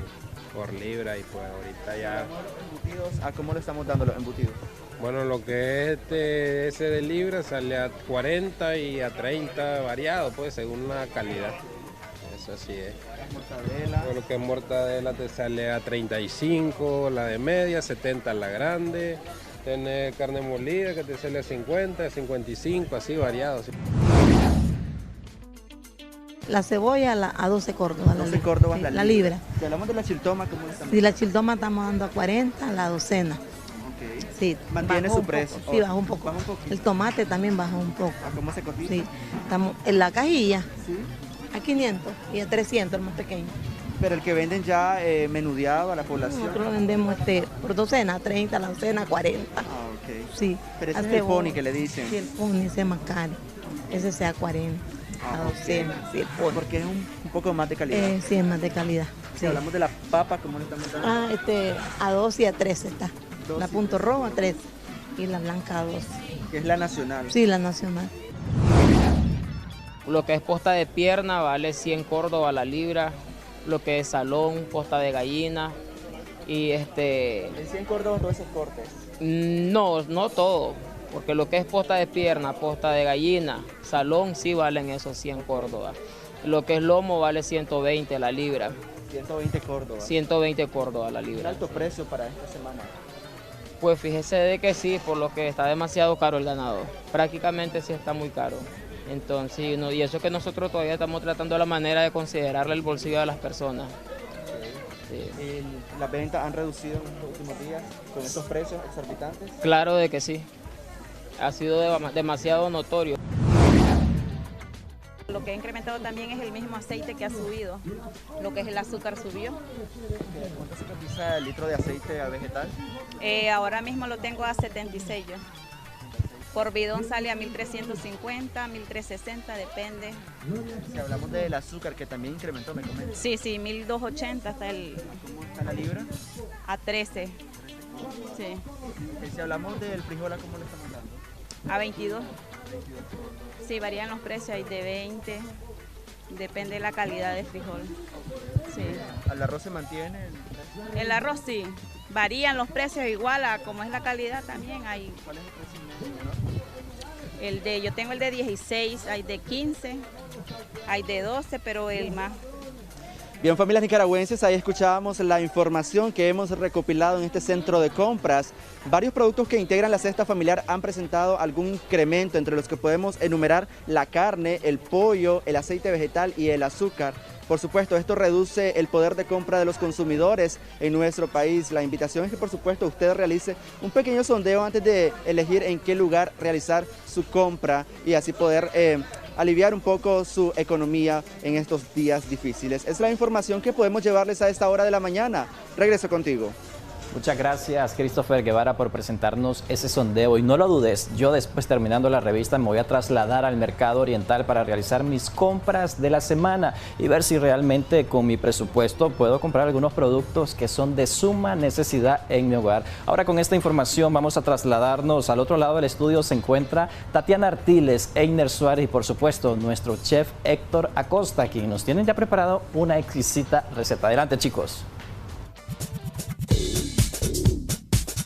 por libra y pues ahorita ya... ¿Embutidos? ¿A cómo le estamos dando los embutidos? Bueno, lo que es ese de libra sale a 40 y a 30 variado, pues según la calidad. Eso sí es. Mortadela. Lo que es mortadela te sale a 35, la de media, 70 la grande. Tienes carne molida que te sale a 50, 55, así variado. ¿Sí? La cebolla a 12 córdobas. 12 córdobas la libra. Si hablamos de la chiltoma, ¿cómo le estamos? Si la chiltoma estamos dando a 40 la docena. Okay. Sí, mantiene su precio. Sí, bajó un poco. El tomate también bajó un poco. ¿A cómo se cotiza? Sí, estamos en la cajilla. ¿Sí? A 500 y a 300 el más pequeño. Pero el que venden ya menudeado a la población. Nosotros lo vendemos por docena, 30, la docena, 40. Ah, ok. Sí. Pero ese es el pony que le dicen. Sí, el pony, ese es más caro. Ese sea 40, la docena, sí, el pony. Porque es un poco más de calidad. Sí, es más de calidad. Si sí. hablamos de la papa, ¿cómo le estamos dando? A 12 y a 13 está. 12. La punto rojo a 13 y la blanca a 12. Que es la nacional. Sí, la nacional. Lo que es posta de pierna vale 100 córdobas la libra, lo que es salón, posta de gallina y ¿En 100 córdobas todos esos cortes? No, no todo, porque lo que es posta de pierna, posta de gallina, salón sí valen esos 100 córdobas. Lo que es lomo vale 120 la libra. 120 córdobas. 120 córdobas la ¿Un libra. alto precio para esta semana? Pues fíjese de que sí, por lo que está demasiado caro el ganado. Prácticamente sí está muy caro. Entonces, y eso que nosotros todavía estamos tratando la manera de considerarle el bolsillo de las personas. ¿Las ventas han reducido en estos últimos días con estos precios exorbitantes? Claro de que sí. Ha sido demasiado notorio. Lo que ha incrementado también es el mismo aceite que ha subido, lo que es el azúcar subió. ¿Cuánto se cotiza el litro de aceite vegetal? Ahora mismo lo tengo a 76 yo. Por bidón sale a 1.350, 1.360, depende. Si hablamos del azúcar, que también incrementó, me comentas. Sí, 1.280 hasta el... ¿Cómo está la libra? A 13. Sí. Si hablamos del frijol, ¿cómo le estamos dando? A 22. Sí, varían los precios, hay de 20, depende de la calidad del frijol. Sí. ¿El arroz se mantiene? El arroz sí, varían los precios igual a como es la calidad también. Hay. ¿Cuál es el precio? Yo tengo el de 16, hay de 15, hay de 12, pero el más. Bien, familias nicaragüenses, ahí escuchábamos la información que hemos recopilado en este centro de compras. Varios productos que integran la cesta familiar han presentado algún incremento, entre los que podemos enumerar la carne, el pollo, el aceite vegetal y el azúcar. Por supuesto, esto reduce el poder de compra de los consumidores en nuestro país. La invitación es que, por supuesto, usted realice un pequeño sondeo antes de elegir en qué lugar realizar su compra y así poder aliviar un poco su economía en estos días difíciles. Es la información que podemos llevarles a esta hora de la mañana. Regreso contigo. Muchas gracias, Christopher Guevara, por presentarnos ese sondeo. Y no lo dudes, yo después, terminando la revista, me voy a trasladar al mercado oriental para realizar mis compras de la semana y ver si realmente con mi presupuesto puedo comprar algunos productos que son de suma necesidad en mi hogar. Ahora, con esta información vamos a trasladarnos al otro lado del estudio. Se encuentra Tatiana Artiles, Einer Suárez y, por supuesto, nuestro chef Héctor Acosta, quien nos tienen ya preparado una exquisita receta. Adelante, chicos.